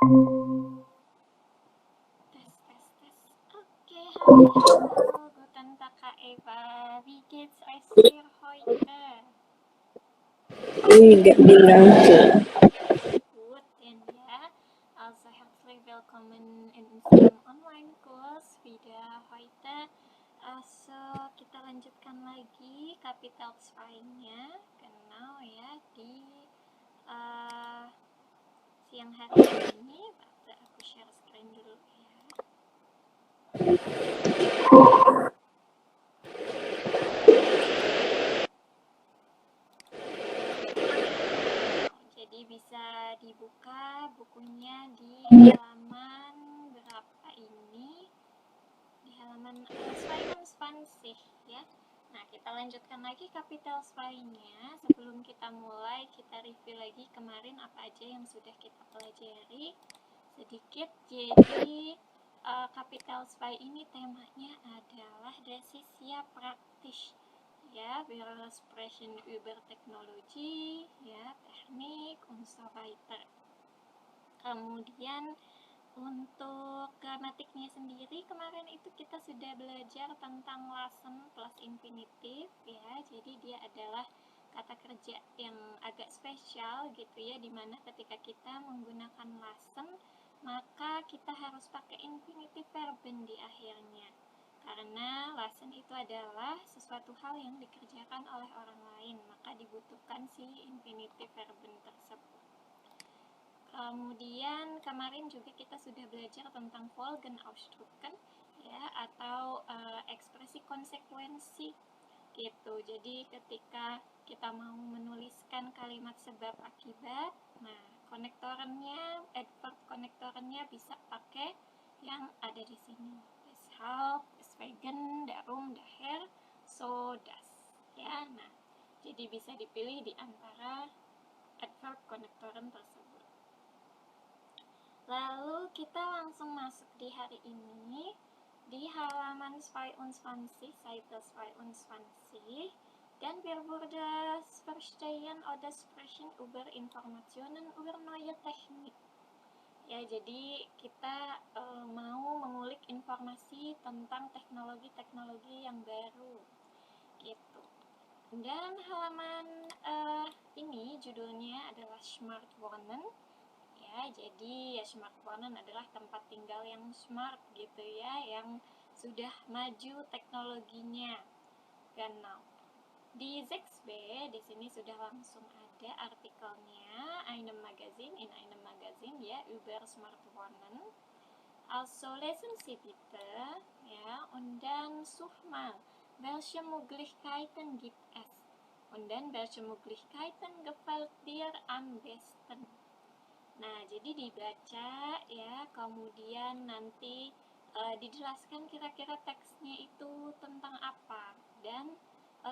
Tes, tes, tes. Oke, hallo. Guten Tag, Kak Eva. Wie geht's euch dir heute? Nggak bilang ke Gut, ja. Also herzlich willkommen in unserem Online-Kurs wieder heute. Also kita lanjutkan lagi kapital 2-nya. Genau ya, di siang hari ini. Warte, aku share screen dulu ya. Jadi bisa dibuka bukunya di halaman berapa ini? Di halaman 22 ya. Nah, kita lanjutkan lagi kapital 2-nya. Sebelum kita mulai, kita review lagi kemarin apa aja yang sudah kita pelajari sedikit. Jadi kapital 2 ini temanya adalah das ist sehr praktisch. Ja, wir sprechen über Technologie, ya, Technik und so weiter. Kemudian untuk gramatiknya sendiri kemarin itu kita sudah belajar tentang lassen plus infinitif ya. Jadi dia adalah kata kerja yang agak spesial gitu ya, dimana ketika kita menggunakan lassen maka kita harus pakai infinitif verben di akhirnya. Karena lassen itu adalah sesuatu hal yang dikerjakan oleh orang lain, maka dibutuhkan si infinitif verben tersebut. Kemudian kemarin juga kita sudah belajar tentang Folgenausdrücken ya, atau ekspresi konsekuensi gitu. Jadi ketika kita mau menuliskan kalimat sebab akibat, nah konektornya, adverb konektornya bisa pakai yang ada di sini. Deshalb, deswegen, darum, daher, so, das. Ya, nah, jadi bisa dipilih di antara adverb konektoren tersebut. Lalu kita langsung masuk di hari ini di halaman 22, Seite 22. Dan wir würden verstehen oder sprechen über Informationen über neue Technik. Ya, jadi kita mau mengulik informasi tentang teknologi-teknologi yang baru gitu. Dan halaman ini judulnya adalah Smart Wohnen. Ya, jadi ya smart wohnen adalah tempat tinggal yang smart gitu ya, yang sudah maju teknologinya. Genau. Di 6B di sini sudah langsung ada artikelnya, einem Magazin ya, über smart wohnen. Also lesen Sie bitte ya, und dann such mal, welche Möglichkeiten gibt es? Und dann welche Möglichkeiten gefällt dir am besten? Nah, jadi dibaca ya, kemudian nanti dijelaskan kira-kira teksnya itu tentang apa dan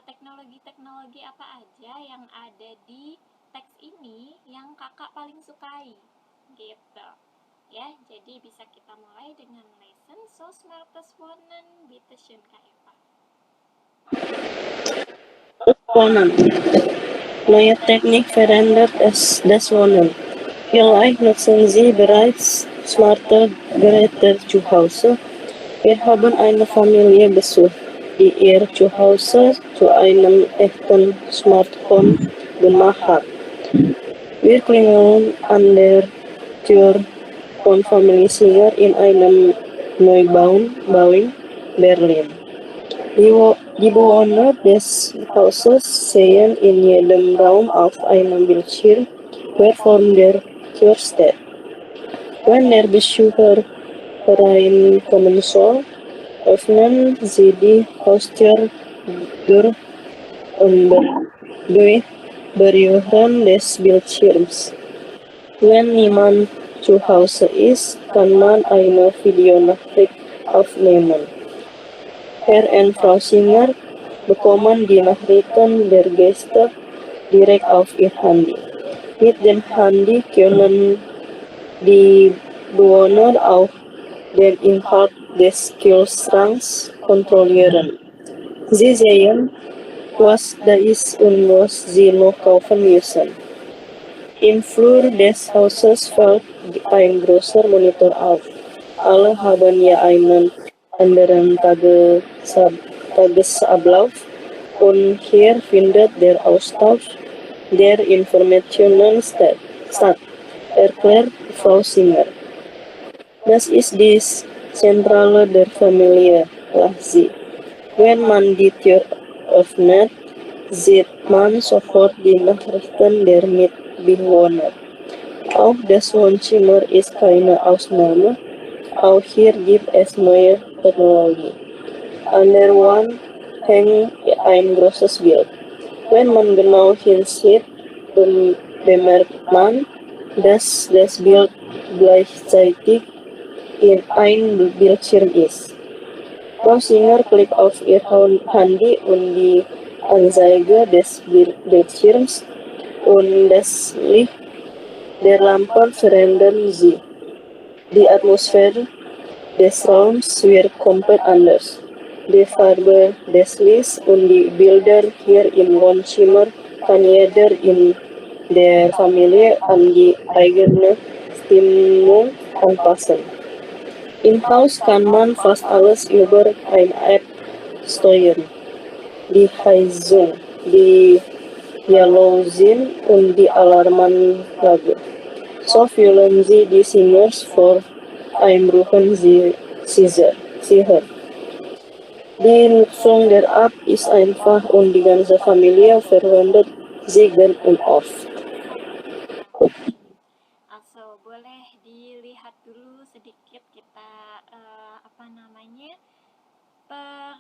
teknologi-teknologi apa aja yang ada di teks ini yang kakak paling sukai gitu ya. Jadi bisa kita mulai dengan lesson So Smartes Wohnen, bitte schön Kak Eva. Wohnen. Neue Technik verändert das Wohnen. Vielleicht nutzen Sie bereits smarte Geräte zu Hause. Wir haben eine Familie besucht, die ihr Zuhause zu einem echten Smart Home gemacht hat. Wir klingeln an der Tür von Familie Singer in einem Neubau Berlin. Die Bewohner des Hauses sehen in jedem Raum auf einem Bildschirm, wer vor der Tür steht. Wenn der Besucher hereinkommen soll, öffnen sie die Haustür und durch Berühren des Bildschirms. Wenn niemand zu Hause ist, kann man eine Videonachricht aufnehmen. Herr und Frau Singer bekommen die Nachrichten der Gäste direkt auf ihr Handy. Mit dem Handy können die Bewohner auch den Inhalt des Kühlschranks kontrollieren. Sie sehen, was da ist und was sie noch kaufen müssen. Im Flur des Hauses fällt ein großer Monitor auf. Alle haben ja einen anderen Tagesablauf und hier findet der Austausch der Informationen statt, erklärt Frau Singer. Das ist die Zentrale der Familie, sagt sie. Wenn man die Tür öffnet, sieht man sofort die Nachrichten der Mitbewohner. Auch das Wohnzimmer ist keine Ausnahme. Auch hier gibt es neue Technologie. An der Wand hängt ein großes Bild. Wenn man genau hinsieht, bemerkt man, dass das Bild gleichzeitig in ein Bildschirm ist. Frau Singer klickt auf ihr Handy und die Anzeige des Bildschirms und das Licht der Lampen verändern sie. Die Atmosphäre des Raums wird komplett anders. Die Farbe des Lichts und die Bilder hier im Wohnzimmer kann jeder in der Familie an die eigene Stimmung anpassen. Im Haus kann man fast alles über eine App steuern. Die Heizung, die Jalousien und die Alarmanlage. So fühlen Sie die Singers vor Einbrüchen sicher. Die Nutzung der App ist einfach und die ganze Familie verwendet sie gern und oft. Also boleh dilihat dulu sedikit kita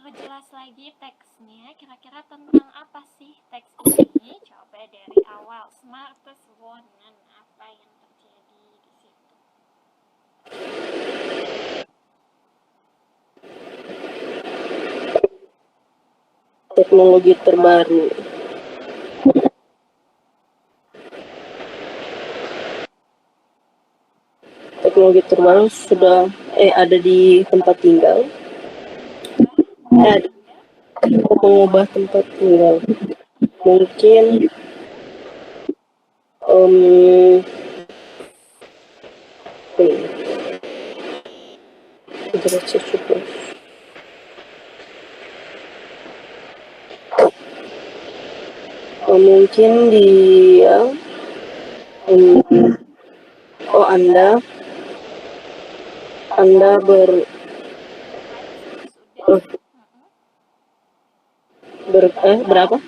perjelas lagi teksnya, kira-kira tentang apa sih teks ini? Coba dari awal, smartest wonen, apa yang terjadi di situ? Teknologi terbaru. Teknologi terbaru sudah ada di tempat tinggal. Mengubah tempat tinggal. Mungkin mungkin dia Anda berapa?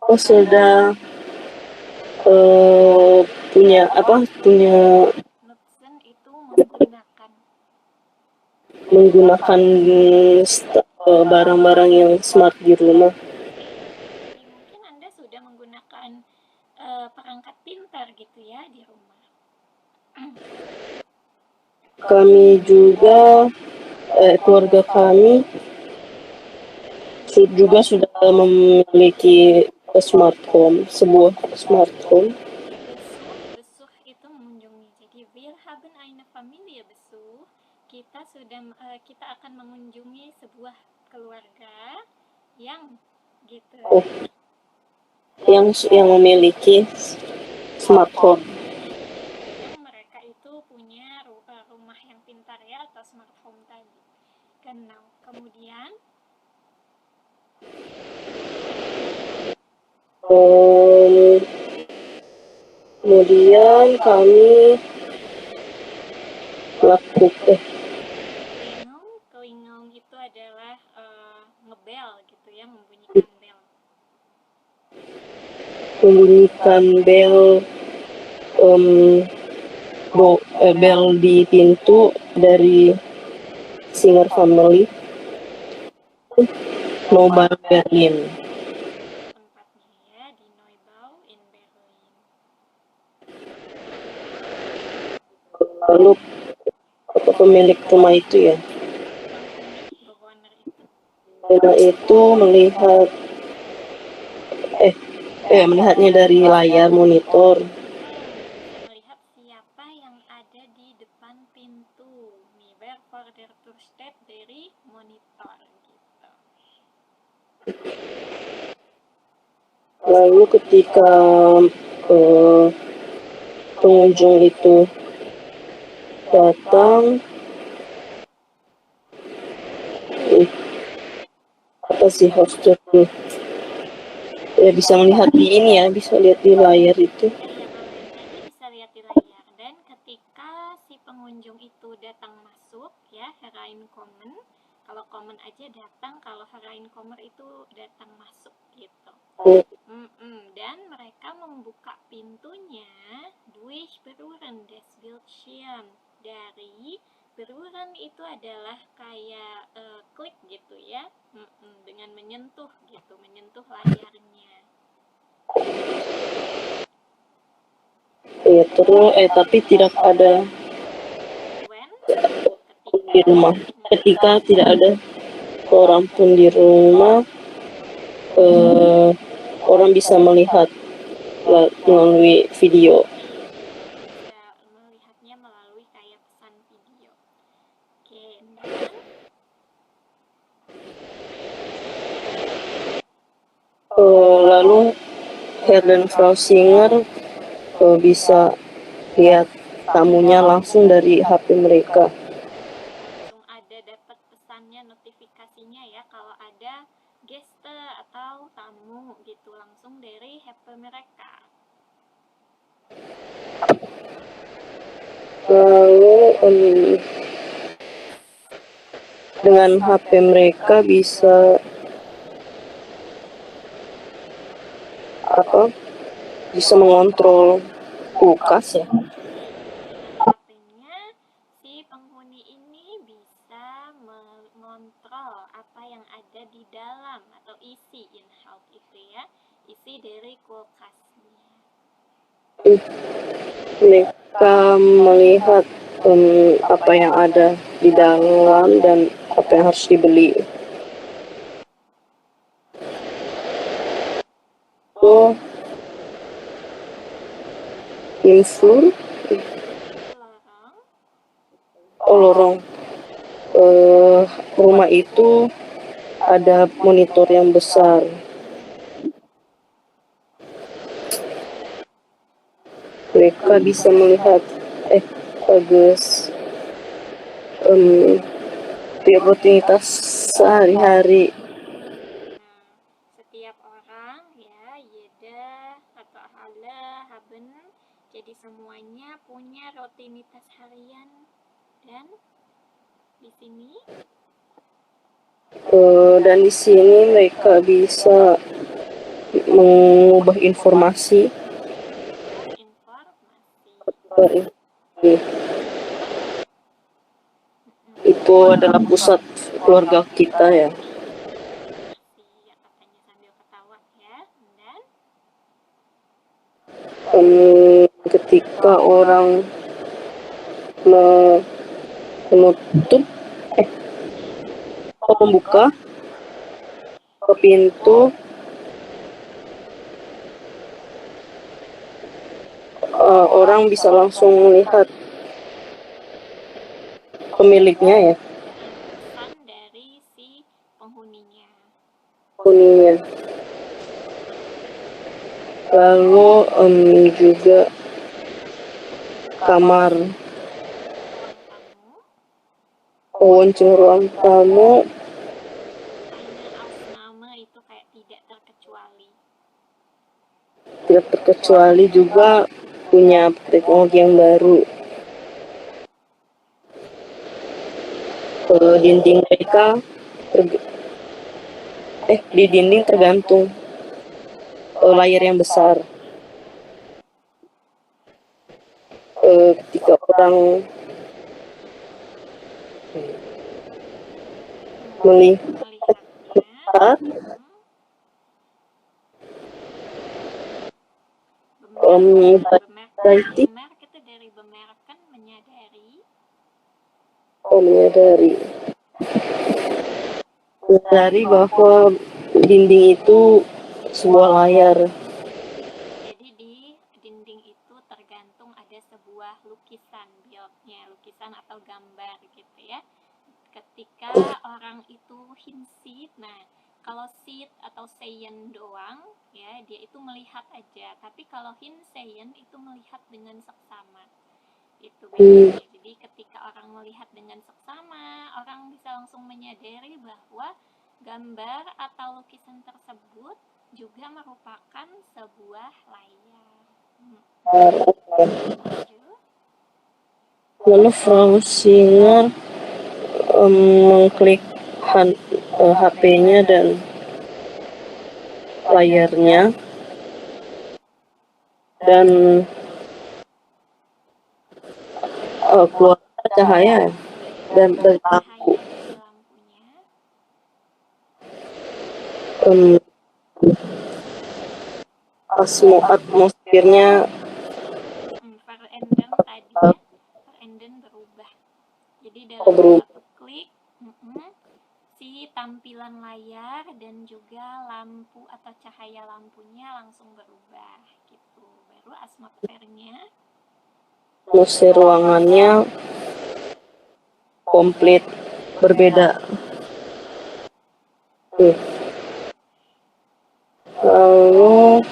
Sudah punya Nutzen itu menggunakan barang-barang yang smart di rumah. Jadi mungkin Anda sudah menggunakan perangkat pintar gitu ya di rumah. Kami juga keluarga kami juga sudah memiliki sebuah smart home. Besuch itu mengunjungi. Jadi wir haben eine Familie Besuch. Kita akan mengunjungi sebuah keluarga yang gitu. Yang memiliki smart home. Yang mereka itu punya rumah yang pintar ya, atau smart home tadi. Genau. Kemudian kami melakukan Klingon itu adalah ngebel gitu ya, membunyikan bel bel di pintu dari Singer Family Neubau Berlin. Tempatnya ya di Neubau in Berlin. Lalu pemilik rumah itu ya, melihat melihatnya dari layar monitor. Bisa melihat siapa yang ada di depan pintu. Wer vor der Tür steht dari monitor gitu. Lalu ketika pengunjung itu datang, apa sih hostnya tuh? Ya bisa melihat di ini ya, bisa lihat di layar itu. Ya kalau yang tadi bisa lihat di layar. Dan ketika si pengunjung itu datang masuk ya, hereinkommen. Kalau common aja datang, kalau hereinkommen itu datang masuk gitu. Dan mereka membuka pintunya durch Berühren des Bildschirm. Dari Berühren itu adalah kayak klik gitu ya, dengan menyentuh gitu, menyentuh layarnya. Ya, terus tapi tidak ada When di rumah. Ketika tidak ada orang pun di rumah, orang bisa melihat melalui video. bisa melihatnya melalui kayak pesan video. Oke, dan Lalu Herr dan Frau Singer bisa lihat tamunya langsung dari HP mereka. langsung ada dapat pesannya, notifikasinya ya kalau ada geste atau tamu gitu langsung dari HP mereka. Lalu dengan HP mereka bisa bisa mengontrol kulkas ya. Dengan HP-nya si penghuni ini bisa mengontrol apa yang ada di dalam atau isi in-house itu ya, isi dari kulkasnya. Mereka melihat apa yang ada di dalam dan apa yang harus dibeli. Info lorong rumah itu ada monitor yang besar. Mereka bisa melihat bagus rutinitas sehari-hari. Setiap orang ya, jeda atau alle haben, jadi semuanya punya rutinitas harian. Dan di sini mereka bisa mengubah informasi. Itu adalah pusat keluarga kita ya. Ketika orang menutup membuka pintu, orang bisa langsung melihat pemiliknya ya, pesan dari si penghuninya. Lalu juga kamar ruang tamu itu kayak tidak terkecuali juga punya teknologi yang baru. Dinding mereka di dinding tergantung layar yang besar. Ketika orang melihat bemerk itu dari bemerkan, menyadari bahwa dinding itu sebuah layar. Jadi di dinding itu tergantung ada sebuah lukisan, lukisan atau gambar gitu ya. Ketika orang itu hinsit, nah Kalau sit atau seyen doang ya, dia itu melihat aja. Tapi kalau hinseyen itu melihat dengan seksama. Itu bedanya. Jadi ketika orang melihat dengan seksama, orang bisa langsung menyadari bahwa gambar atau lukisan tersebut juga merupakan sebuah layar. Lalu Frau Singer mengklik HP-nya dan layarnya dan keluar cahaya dan dari lampu. Atmosfernya Verenden berubah. Jadi dalam satu klik si tampilan layar dan juga lampu atau cahaya lampunya langsung berubah gitu. Baru atmosfernya, atmosfer ruangannya komplit berbeda. Lalu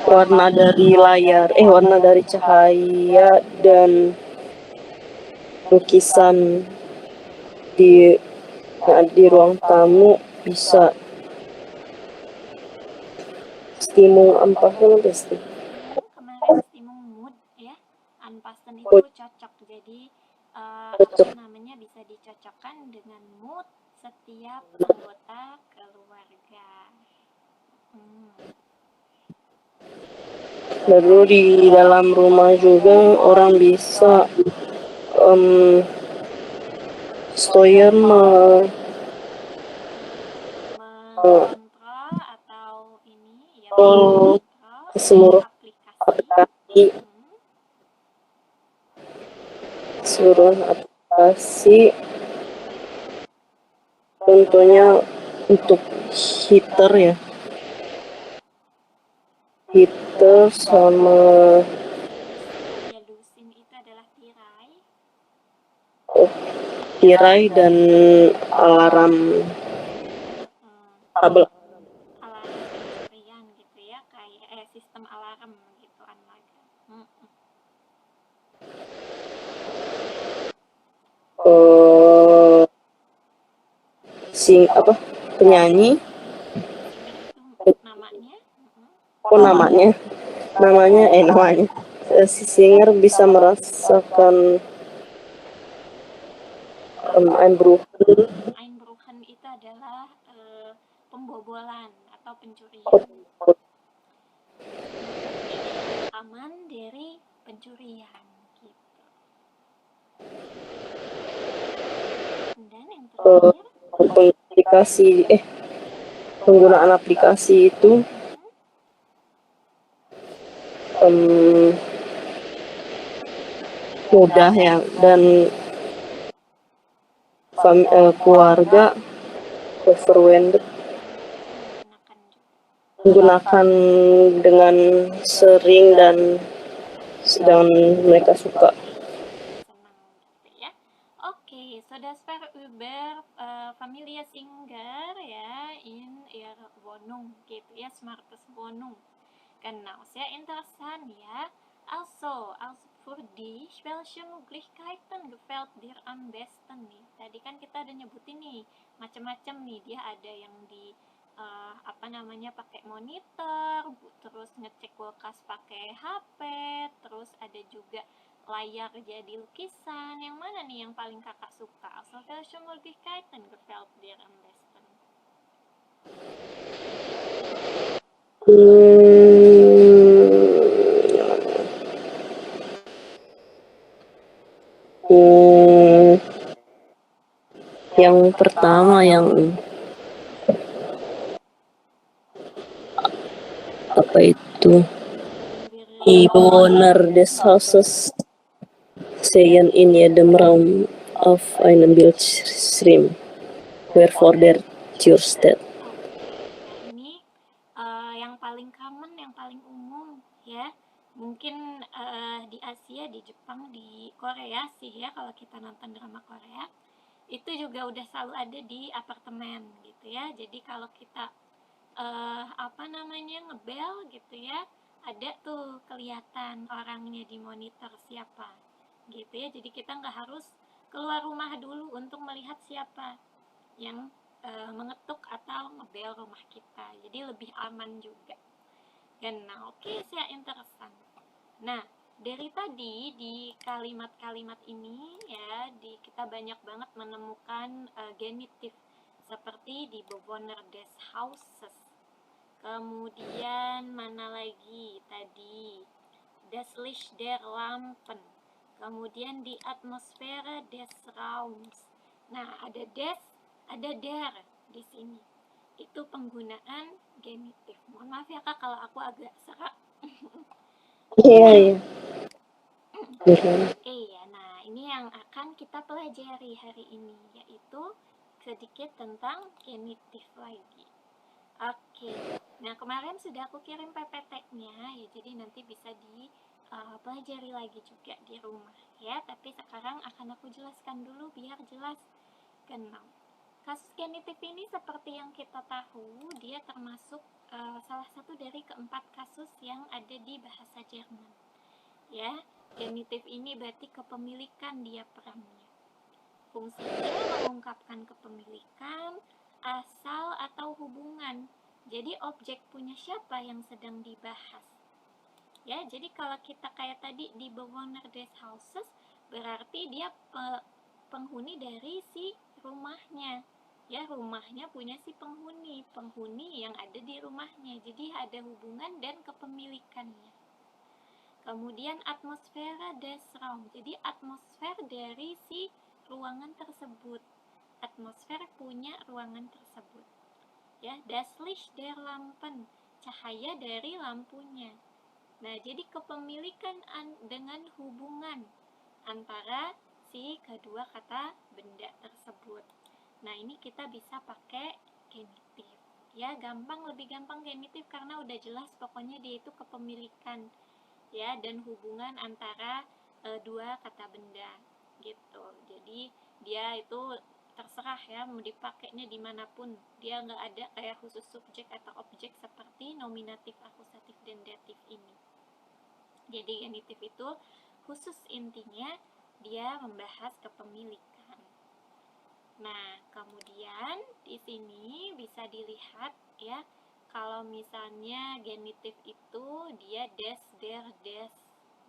warna dari layar, warna dari cahaya dan lukisan di ruang tamu bisa stimung anpassen pasti. Kemarin stimung mood ya, anpassen itu cocok. Jadi bisa dicocokkan dengan mood setiap anggota keluarga. Lalu di dalam rumah juga orang bisa steuern mengontrol atau ini ya, seluruh aplikasi contohnya untuk heater ya, heater sama lusin itu adalah tirai dan alarm kabel pencurian gitu ya, kayak sistem alarm gitu penyanyi namanya si singer bisa merasakan Einbruchen itu adalah pembobolan atau pencurian. Aman dari pencurian gitu. Dan yang terakhir penggunaan aplikasi itu mudah ya, dan keluarga menggunakan dengan sering dan sedang mereka suka. Oke, so das war über Familie Singer ya in ihrer Wohnung gitu ya, smartes Wohnung. Genau, sehr interessant ya. Also für dich, welche Möglichkeiten gefällt dir am besten nih? Tadi kan kita udah nyebutin nih macam-macam nih, dia ada yang di pakai monitor, terus ngecek kulkas pakai HP, terus ada juga layar jadi lukisan. Yang mana nih yang paling kakak suka? Also welche Möglichkeiten gefällt dir am besten? Yang pertama yang Die Bewohner des Hauses sehen in jedem Raum auf einem Bildschirm, wer vor der Tür steht. Ini yang paling common, yang paling umum ya. Mungkin di Asia, di Jepang, di Korea sih ya, kalau kita nonton drama Korea itu juga udah selalu ada di apartemen gitu ya. Jadi kalau kita ngebel gitu ya, ada tuh kelihatan orangnya di monitor siapa gitu ya. Jadi kita nggak harus keluar rumah dulu untuk melihat siapa yang mengetuk atau ngebel rumah kita, jadi lebih aman juga. Nah, oke, saya interesan. Nah, dari tadi di kalimat-kalimat ini ya, kita banyak banget menemukan genitif seperti die Bewohner des Hauses. Kemudian mana lagi tadi? Das Licht der Lampen. Kemudian di Atmosphäre des Raums. Nah, ada des, ada der di sini. Itu penggunaan genitif. Mohon maaf ya Kak kalau aku agak serak. Iya. Iya, nah ini yang akan kita pelajari hari ini, yaitu sedikit tentang genitif lagi. Oke, nah kemarin sudah aku kirim PPT-nya ya, jadi nanti bisa dipelajari lagi juga di rumah ya. Tapi sekarang akan aku jelaskan dulu biar jelas. Kenal. Kasus genitif ini seperti yang kita tahu, dia termasuk salah satu dari keempat kasus yang ada di bahasa Jerman. Ya, genitif ini berarti kepemilikan dia perannya. Fungsinya mengungkapkan kepemilikan, asal atau hubungan. Jadi objek punya siapa yang sedang dibahas. Ya, jadi kalau kita kayak tadi di Bewohner des Hauses, berarti dia penghuni dari si rumahnya. Ya, rumahnya punya si penghuni yang ada di rumahnya. Jadi ada hubungan dan kepemilikannya. Kemudian atmosfera des Raum. Jadi atmosfer dari si ruangan tersebut. Atmosfer punya ruangan tersebut. Ya, das Licht der Lampen. Cahaya dari lampunya. Nah, jadi kepemilikan dengan hubungan antara si kedua kata benda tersebut. Nah, ini kita bisa pakai genitif. Ya, lebih gampang genitif karena udah jelas pokoknya dia itu kepemilikan. Ya, dan hubungan antara dua kata benda gitu. Jadi dia itu terserah ya mau dipakainya dimanapun, dia nggak ada kayak khusus subjek atau objek seperti nominatif, akusatif, dan datif ini. Jadi genitif itu khusus intinya dia membahas kepemilikan. Nah, kemudian di sini bisa dilihat ya, kalau misalnya genitif itu dia des, der, des,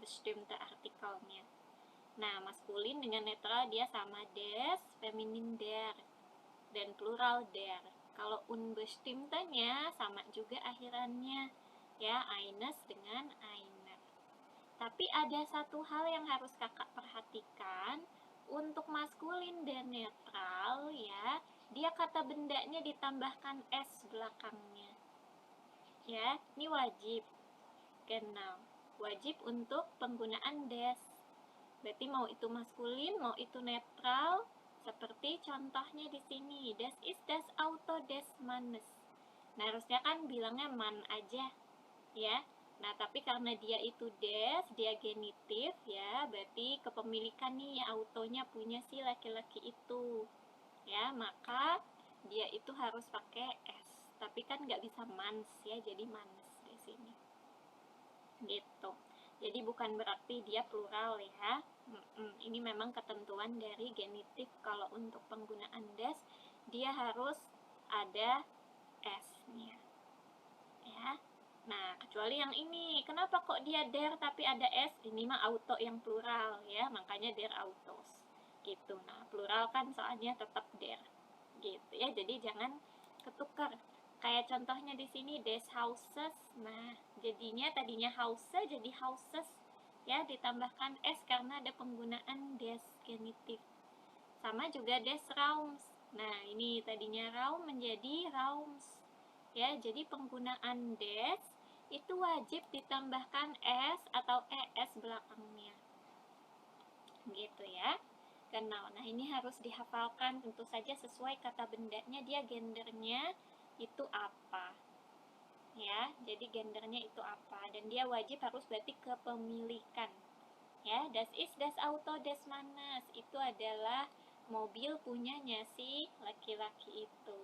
bestimmte artikelnya. Nah, maskulin dengan netral dia sama des, feminin der, dan plural der. Kalau unbestimmte-nya sama juga akhirannya ya, eines dengan einer. Tapi ada satu hal yang harus kakak perhatikan. Untuk maskulin dan netral ya, dia kata bendanya ditambahkan s belakangnya. Ya, ini wajib. Genau. Wajib untuk penggunaan des. Berarti mau itu maskulin, mau itu netral, seperti contohnya di sini. Das ist das Auto des Mannes. Nah, harusnya kan bilangnya man aja, ya. Nah, tapi karena dia itu des, dia genitif ya, berarti kepemilikan nih autonya punya si laki-laki itu. Ya, maka dia itu harus pakai s. Tapi kan nggak bisa mans ya, jadi manes di sini. Gitu. Jadi bukan berarti dia plural ya. Ini memang ketentuan dari genitif. Kalau untuk penggunaan des, dia harus ada s-nya. Ya. Nah, kecuali yang ini, kenapa kok dia der tapi ada s? Ini mah auto yang plural ya, makanya der autos gitu. Nah, plural kan soalnya tetap der gitu ya, jadi jangan ketukar. Kayak contohnya di sini des Hauses. Nah, jadinya tadinya Hause jadi houses ya, ditambahkan s karena ada penggunaan des genitif. Sama juga des Raums. Nah, ini tadinya Raum menjadi Raums. Ya, jadi penggunaan des itu wajib ditambahkan s atau es belakangnya. Gitu ya. Kenal. Nah, ini harus dihafalkan tentu saja sesuai kata bendanya, dia gendernya itu apa. Ya, jadi gendernya itu apa, dan dia wajib harus berarti kepemilikan. Ya, das ist das Auto des Mannes. Itu adalah mobil punyanya si laki-laki itu.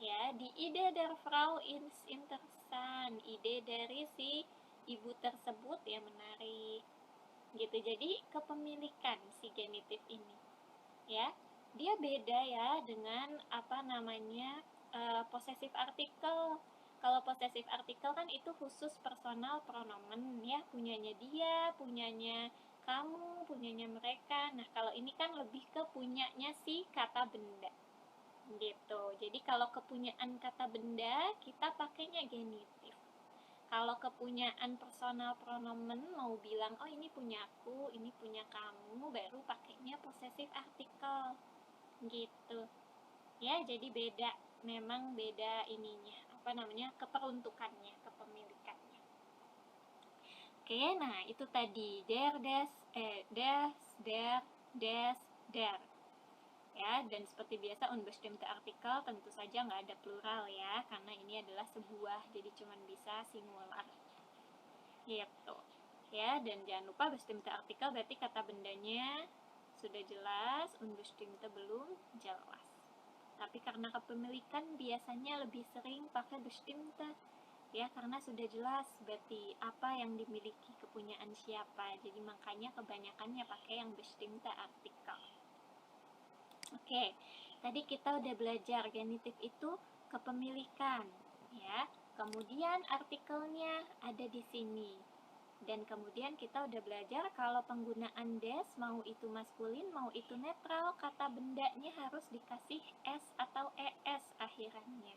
Ya, die Idee der Frau ist interessant. Ide dari si ibu tersebut ya menarik. Gitu. Jadi kepemilikan si genitif ini. Ya, dia beda ya dengan possessive article. Kalau possessive article kan itu khusus personal pronomen ya, punyanya dia, punyanya kamu, punyanya mereka. Nah, kalau ini kan lebih ke punyanya si kata benda. Gitu. Jadi kalau kepunyaan kata benda, kita pakainya genitif. Kalau kepunyaan personal pronomen mau bilang, oh ini punya aku, ini punya kamu, baru pakainya possessive article. Gitu. Ya, jadi beda, memang beda ininya, keperuntukannya, kepemilikannya. Oke, nah itu tadi der, der. Ya, dan seperti biasa unbestimmte Artikel tentu saja nggak ada plural ya, karena ini adalah sebuah, jadi cuma bisa singular. Gitu. Ya, dan jangan lupa bestimmte Artikel berarti kata bendanya sudah jelas, unbestimmte belum jelas. Tapi karena kepemilikan biasanya lebih sering pakai bestimmte ya, karena sudah jelas berarti apa yang dimiliki, kepunyaan siapa. Jadi makanya kebanyakannya pakai yang bestimmte Artikel. Oke, tadi kita udah belajar genitif itu kepemilikan ya. Kemudian artikelnya ada di sini. Dan kemudian kita udah belajar kalau penggunaan des, mau itu maskulin, mau itu netral, kata bendanya harus dikasih s atau es akhirannya.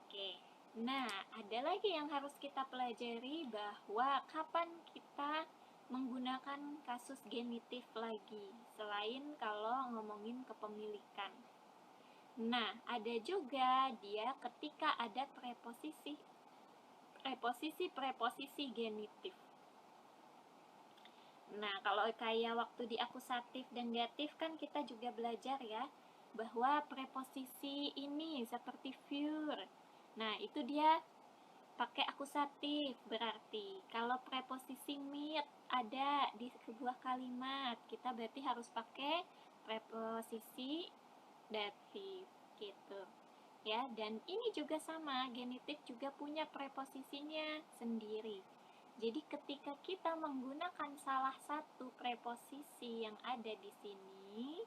Oke, nah ada lagi yang harus kita pelajari, bahwa kapan kita menggunakan kasus genitif lagi, selain kalau ngomongin kepemilikan. Nah, ada juga dia ketika ada preposisi genitif. Nah, kalau kayak waktu di akusatif dan datif kan kita juga belajar ya, bahwa preposisi ini seperti für. Nah, itu dia pakai akusatif berarti. Kalau preposisi mit ada di sebuah kalimat, kita berarti harus pakai preposisi datif gitu. Ya, dan ini juga sama, genitif juga punya preposisinya sendiri. Jadi ketika kita menggunakan salah satu preposisi yang ada di sini,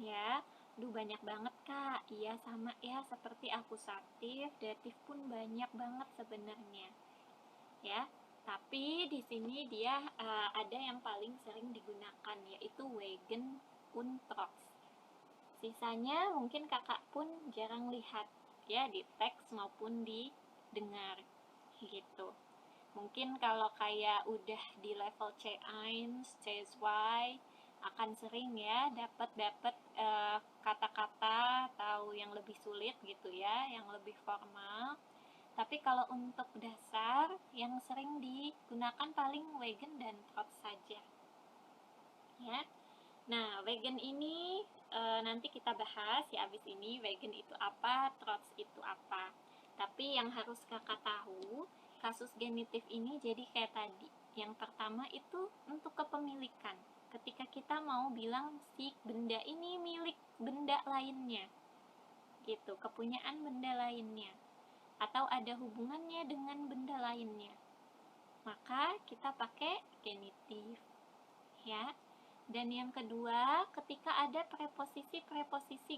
ya, banyak banget Kak. Iya sama ya, seperti akusatif, datif pun banyak banget sebenarnya. Ya, tapi di sini dia ada yang paling sering digunakan, yaitu wegen und trotz. Sisanya mungkin kakak pun jarang lihat ya di teks maupun didengar gitu. Mungkin kalau kayak udah di level C1, C2 akan sering ya dapat kata-kata atau yang lebih sulit gitu ya, yang lebih formal. Tapi kalau untuk dasar yang sering digunakan paling wegen dan trotz saja. Ya. Nah, wegen ini nanti kita bahas ya abis ini, wegen itu apa, trotz itu apa. Tapi yang harus kakak tahu, kasus genitif ini jadi kayak tadi. Yang pertama itu untuk kepemilikan. Ketika kita mau bilang si benda ini milik benda lainnya. Gitu, kepunyaan benda lainnya. Atau ada hubungannya dengan benda lainnya. Maka kita pakai genitif. Ya. Dan yang kedua, ketika ada preposisi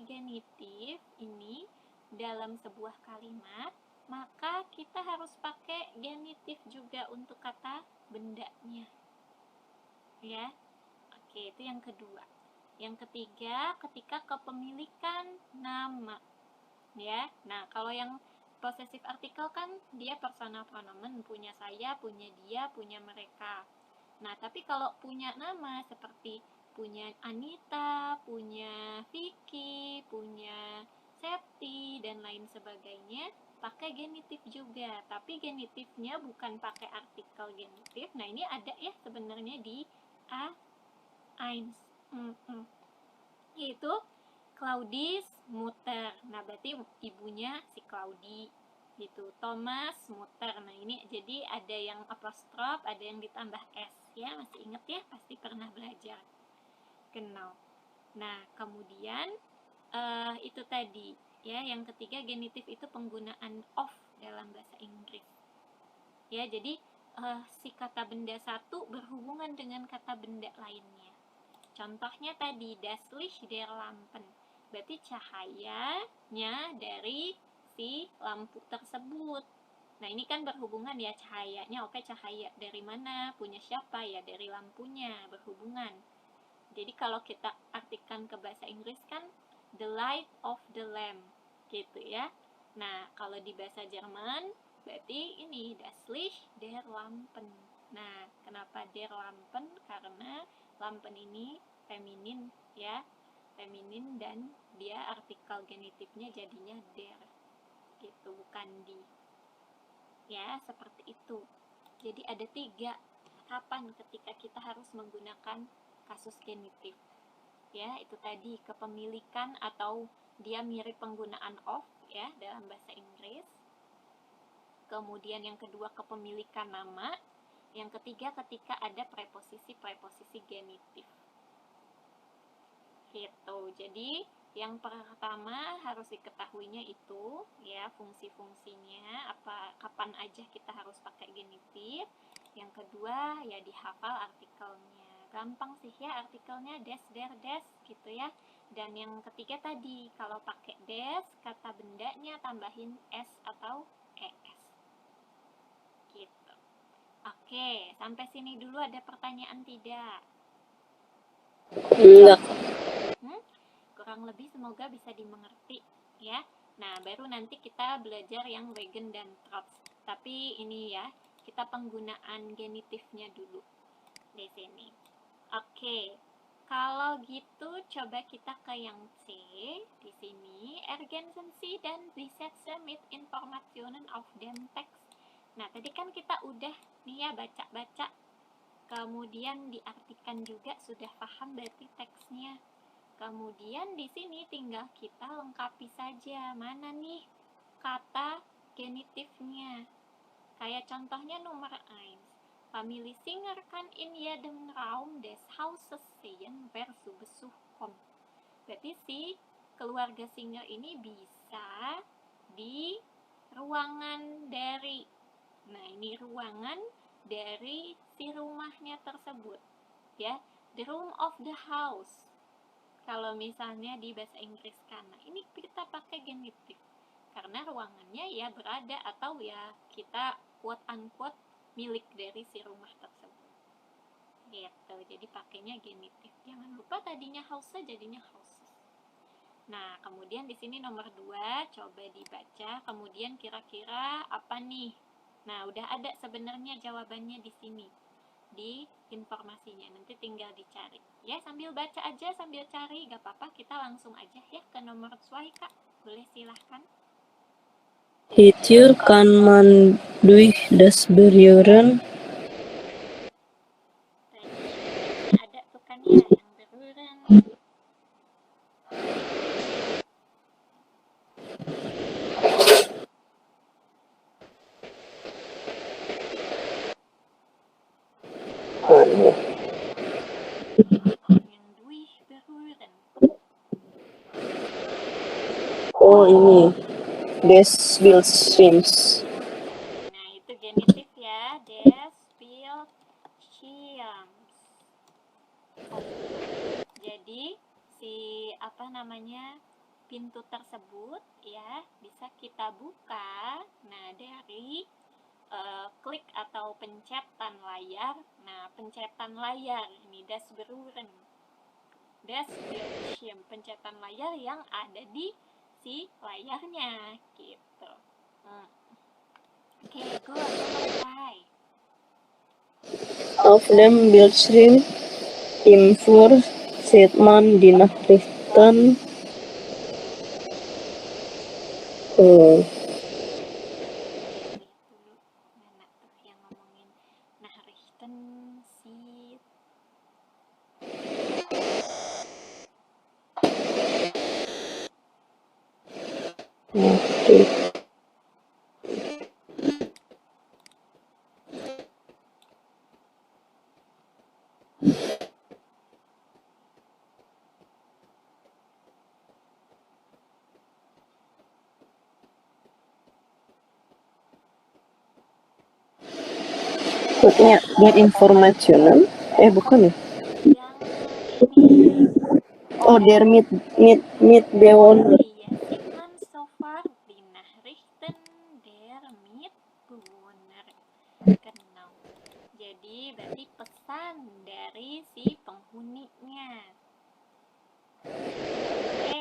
genitif ini dalam sebuah kalimat, maka kita harus pakai genitif juga untuk kata bendanya. Ya. Oke, itu yang kedua. Yang ketiga, ketika kepemilikan nama. Ya. Nah, kalau yang possessive article kan dia personal pronomen, punya saya, punya dia, punya mereka. Nah, tapi kalau punya nama seperti punya Anita, punya Vicky, punya Septi, dan lain sebagainya, pakai genitif juga. Tapi genitifnya bukan pakai artikel genitif. Nah, ini ada ya sebenarnya di A1. Yaitu Claudis Mutter. Nah, berarti ibunya si Claudi. Gitu. Thomas Mutter. Nah, ini jadi ada yang apostrof, ada yang ditambah S. ya, masih inget ya, pasti pernah belajar genau. Nah, kemudian itu tadi ya, yang ketiga genitif itu penggunaan of dalam bahasa Inggris. Ya, jadi si kata benda satu berhubungan dengan kata benda lainnya. Contohnya tadi das Licht der Lampen. Berarti cahayanya dari si lampu tersebut. Nah, ini kan berhubungan ya cahayanya. Oke, cahaya dari mana? Punya siapa? Ya dari lampunya, berhubungan. Jadi kalau kita artikan ke bahasa Inggris kan the light of the lamp gitu ya. Nah, kalau di bahasa Jerman berarti ini das Licht der Lampen. Nah, kenapa der Lampen? Karena Lampen ini feminin ya, feminin, dan dia artikel genitifnya jadinya der gitu, bukan di ya, seperti itu. Jadi ada 3 kapan ketika kita harus menggunakan kasus genitif ya, itu tadi kepemilikan atau dia mirip penggunaan of ya dalam bahasa Inggris. Kemudian yang kedua kepemilikan nama, yang ketiga ketika ada preposisi genitif gitu. Jadi yang pertama harus diketahuinya itu ya, fungsi-fungsinya, apa, kapan aja kita harus pakai genitif. Yang kedua ya dihafal artikelnya, gampang sih ya artikelnya, des, der, des gitu ya. Dan yang ketiga tadi kalau pakai des, kata bendanya tambahin s atau es gitu. Oke, sampai sini dulu ada pertanyaan tidak? Enggak. Kurang lebih semoga bisa dimengerti ya. Nah, baru nanti kita belajar yang Wegen dan Trotz. Tapi ini ya, kita penggunaan genitifnya dulu di sini. Oke. Kalau gitu coba kita ke yang C di sini, ergänzen Sie dan die Sätze mit Informationen auf dem Text. Nah, tadi kan kita udah nih ya baca-baca, kemudian diartikan juga, sudah paham berarti teksnya. Kemudian di sini tinggal kita lengkapi saja mana nih kata genitifnya. Kayak contohnya nomor 1. Familie Singer kann in jedem Raum des Hauses sehen, wer zu Besuch kommt. Berarti si keluarga Singer ini bisa di ruangan dari. Nah, ini ruangan dari si rumahnya tersebut. Ya, the room of the house. Kalau misalnya di bahasa Inggris kan, nah ini kita pakai genitif karena ruangannya ya berada atau ya kita quote unquote milik dari si rumah tersebut gitu. Jadi pakainya genitif, jangan lupa tadinya house jadinya houses. Nah, kemudian di sini nomor 2 coba dibaca, kemudian kira-kira apa nih. Nah, udah ada sebenarnya jawabannya di sini di informasinya, nanti tinggal dicari ya, sambil baca aja sambil cari, gak apa-apa, kita langsung aja ya ke nomor 2 Kak, boleh silahkan. Die Tür kann man durch das Berühren. Ada tuh kan ya yang berühren. Yang durch berühren. Oh, ini des Bildschirms. Nah, itu genitif ya, des Bildschirms. Jadi si apa namanya pintu tersebut ya bisa kita buka. Nah, dari klik atau pencetan layar. Nah, pencetan layar ini das Berühren, das Bildschirm, pencetan layar yang ada di si layarnya gitu. Oke, good, mulai. Auf dem Bildschirm im Flur sieht man die Nachrichten. Mana tuh yang ngomongin Nachrichten sieht. maksudnya der Informationen? Bukan ya? Yang ini. Oh, der Mitbewohner. Iya, sieht man sofort die Nachrichten der Mitbewohner. Genau. Jadi berarti pesan dari si penghuninya.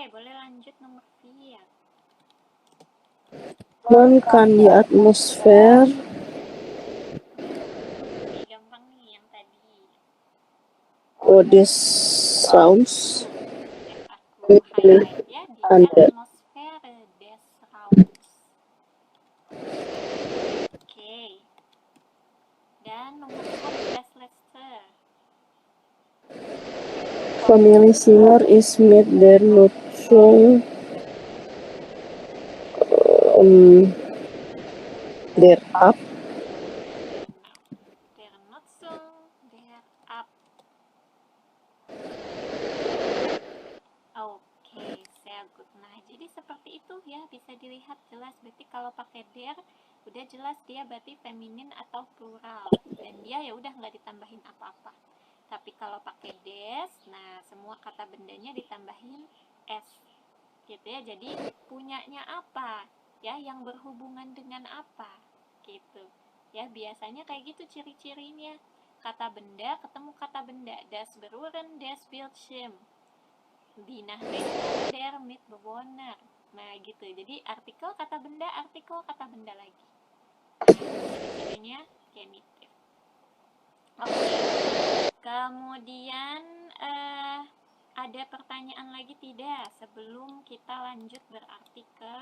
Boleh lanjut nomor 4. Man kann die Atmosphäre Gampang nih yang tadi. des Raums Aku highlight ya di atmosfer des Raums. Oke. Dan nomor 4 Lester. Family Singer is mit der Nutzung der App Der Nutzung der App. Oke, sehr gut. Nah, jadi seperti itu ya, bisa dilihat jelas. Berarti kalau pakai der, udah jelas dia berarti feminin atau plural. Dan dia ya udah nggak ditambahin apa-apa. Tapi kalau pakai des, nah semua kata bendanya ditambahin s. Gitu ya. Jadi punyanya apa? Ya, yang berhubungan dengan apa? Gitu. Ya, biasanya kayak gitu ciri-cirinya. Kata benda ketemu kata benda. Das Berühren des Bildschirms. Die Nachrichten der Mitbewohner. Nah gitu, jadi artikel kata benda lagi. Ciri-cirinya genitif. Oke. Kemudian ada pertanyaan lagi tidak sebelum kita lanjut berarti ke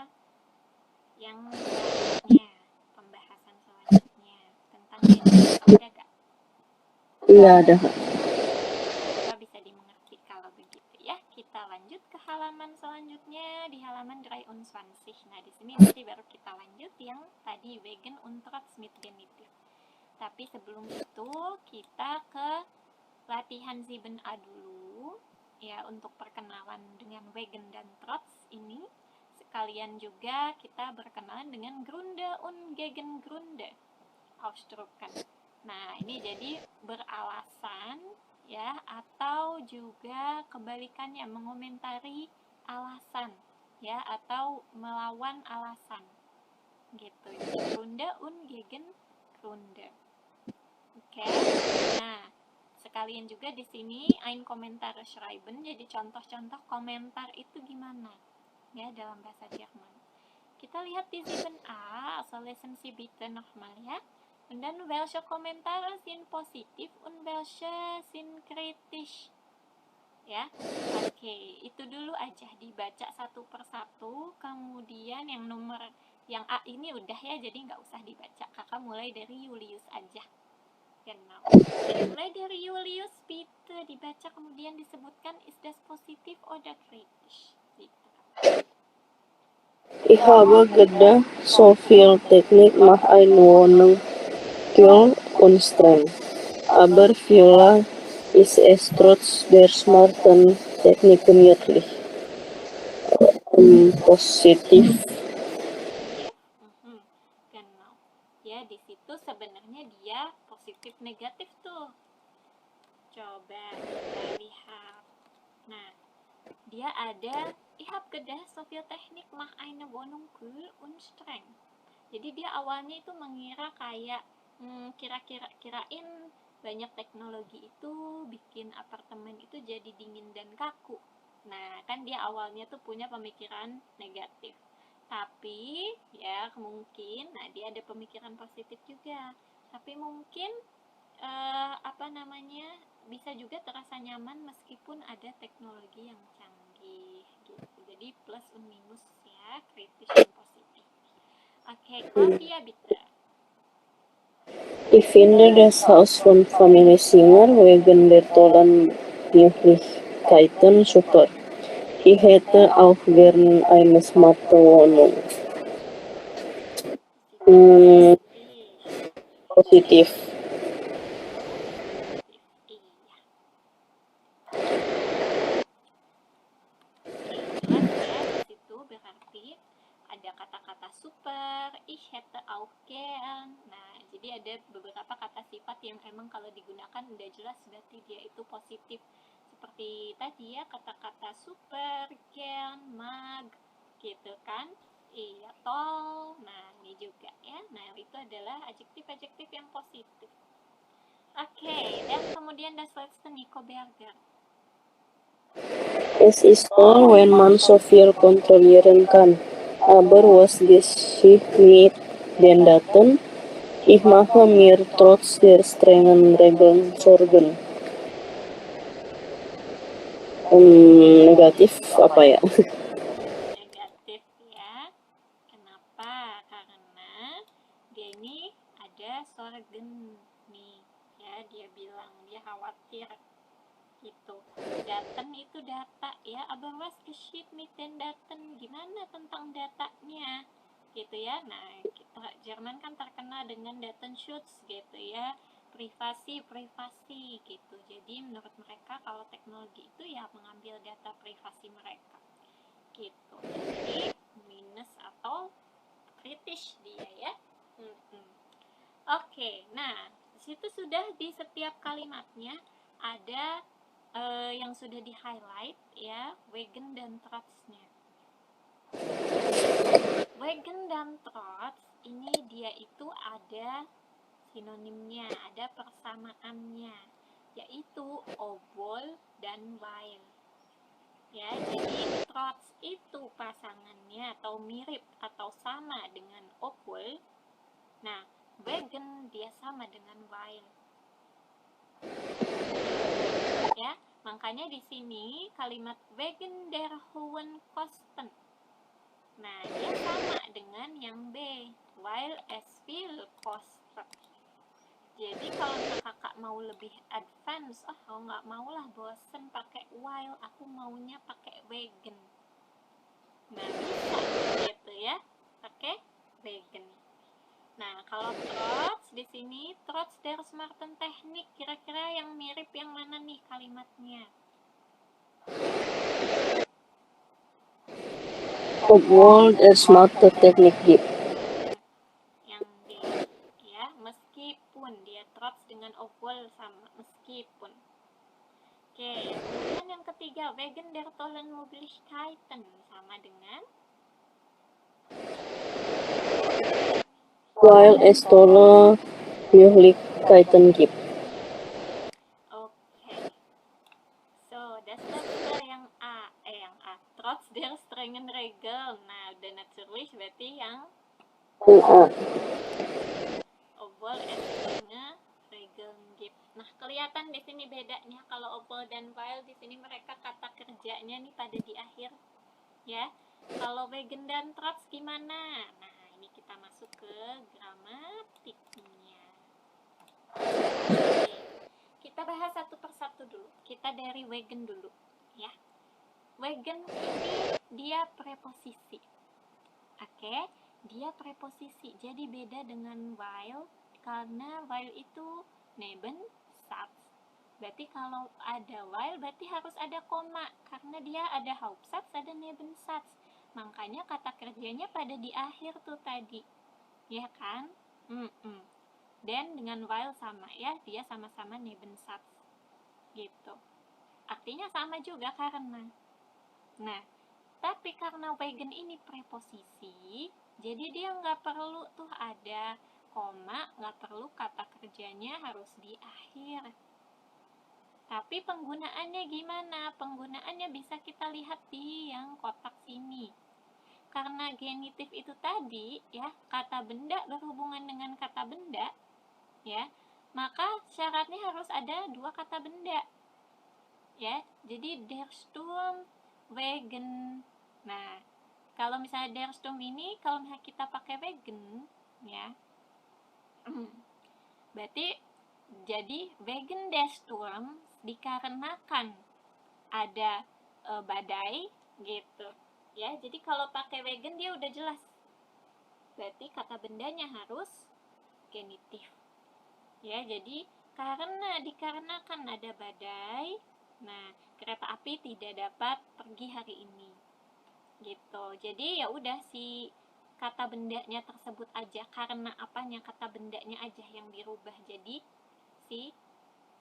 yang selanjutnya, pembahasan selanjutnya tentang genitif. Ada gak? Nggak ada. Bisa dimengerti kalau begitu ya. Kita lanjut ke halaman selanjutnya di halaman 23. Nah, di sini nanti baru kita lanjut yang tadi Wegen und Trotz mit Genitiv. Tapi sebelum itu kita ke latihan 7a dulu ya, untuk perkenalan dengan Wegen dan Trotz ini. Sekalian juga kita berkenalan dengan Gründe und Gegengründe Ausdrucken. Nah, ini jadi beralasan ya, atau juga kebalikannya mengomentari alasan ya, atau melawan alasan gitu. Gründe und Gegengründe. Oke. Nah, sekalian juga di sini ein Kommentar schreiben, jadi contoh-contoh komentar itu gimana ya dalam bahasa Jerman. Kita lihat di 7a, also lesen Sie bitte nochmal ya. Und dann welche Kommentare sind positif und welche sind kritisch. Ya, oke, itu dulu aja dibaca satu persatu. Kemudian yang nomor yang A ini udah ya, jadi nggak usah dibaca. Kakak mulai dari Julius aja. Genau. Jadi mulai dari Julius, bitte dibaca kemudian disebutkan ist das positif oder kritisch. Gitu. Ich habe gedacht, so viel Technik macht eine Wohnung kühl und streng. Aber vielleicht ist es trotz der smarten Technik gemütlich. Positif. Genau. Ya, di situ sebenarnya dia positif negatif tuh. Coba kita lihat. Nah, dia ada ich hab gedacht, so viel Technik macht eine Wohnung kühl und streng. Jadi dia awalnya itu mengira kayak kirain banyak teknologi itu bikin apartemen itu jadi dingin dan kaku. Nah, kan dia awalnya tuh punya pemikiran negatif. Tapi ya mungkin, nah dia ada pemikiran positif juga. Tapi mungkin bisa juga terasa nyaman meskipun ada teknologi yang canggih gitu. Jadi plus dan minus ya, kritis dan positif. Oke, Claudia bitte. Ich finde das Haus von Familie Singer wegen der tollen Möglichkeiten super. Ich hätte auch gern eine smarte Wohnung. Positif. Berarti ada kata-kata super, ich hätte auch gern. Nah, jadi ada beberapa kata sifat yang emang kalau digunakan udah jelas berarti dia itu positif. Seperti tadi ya, kata-kata super, can, mag, gitu kan. Iya, tall. Nah, ini juga ya. Nah, itu adalah adjektif-adjektif yang positif. Oke, dan kemudian das letzte Nico Berger. Es ist toll, wenn man so viel kontrollieren kann. Aber was geschieht mit den Daten? Ich mache mir trotz der strengen Regeln Sorgen. Negatif apa ya? Negatif ya. Kenapa? Karena dia ini ada sorgen nih. Ya, dia bilang dia khawatir gitu. Daten itu data ya. Aber was geschieht mit den Daten? Gimana tentang datanya? Gitu ya. Nah, kita Jerman kan terkenal dengan Datenschutz gitu ya. Privasi gitu. Jadi menurut mereka kalau teknologi itu ya mengambil data privasi mereka gitu. Jadi minus atau kritis dia ya. Oke, nah situ sudah di setiap kalimatnya ada yang sudah di highlight ya, wegen dan trots-nya. Wegen dan trots ini dia itu ada sinonimnya, ada persamaannya, yaitu obwohl dan weil. Ya, jadi trots itu pasangannya atau mirip atau sama dengan obwohl. Nah, wegen dia sama dengan weil. Ya, makanya di sini kalimat wegen der hohen Kosten. Nah, dia sama dengan yang B, weil es viel kostet. Jadi kalau kakak mau lebih advance, kalau nggak mau lah bosen pakai while, aku maunya pakai wegen. Nah, bisa gitu ya, pakai wegen. Nah, kalau trots di sini, trots der smarten Technik, kira-kira yang mirip yang mana nih kalimatnya? Obwohl smarte Technik gibt. Yang D, ya, meskipun dia trots dengan obwohl sama meskipun. Oke, kemudian yang ketiga, wegen der tollen Möglichkeiten sama dengan Weil es tolle Möglichkeiten gibt. Oke. So, das letzte yang A, trotz der strengen Regeln. Nah, udah natürlich berarti yang A. obwohl es strenge Regeln gibt. Nah, kelihatan di sini bedanya kalau obwohl dan weil di sini mereka kata kerjanya nih pada di akhir. Ya. Kalau wegen dan trotz gimana? Nah, ini kita masuk ke gramatiknya. Oke. Kita bahas satu persatu dulu. Kita dari wegen dulu, ya. Wegen ini dia preposisi. Oke, dia preposisi. Jadi beda dengan while karena while itu Nebensatz. Berarti kalau ada while berarti harus ada koma karena dia ada Hauptsatz, ada Nebensatz. Makanya kata kerjanya pada di akhir tuh tadi. Ya kan? Dan dengan while sama ya, dia sama-sama Nebensatz. Gitu. Artinya sama juga karena. Nah, tapi karena wegen ini preposisi, jadi dia nggak perlu tuh ada koma, nggak perlu kata kerjanya harus di akhir. Tapi penggunaannya gimana? Penggunaannya bisa kita lihat di yang kotak sini. Karena genitif itu tadi, ya, kata benda berhubungan dengan kata benda, ya, maka syaratnya harus ada dua kata benda. Ya, jadi der Sturm wegen. Nah, kalau misalnya der Sturm ini kalau misalnya kita pakai wegen, ya, berarti jadi wegen der Sturm dikarenakan ada badai gitu. Ya, jadi kalau pakai wegen dia udah jelas. Berarti kata bendanya harus genitif. Ya, jadi karena dikarenakan ada badai, nah kereta api tidak dapat pergi hari ini. Gitu. Jadi ya udah si kata bendanya tersebut aja, karena apanya, kata bendanya aja yang dirubah jadi si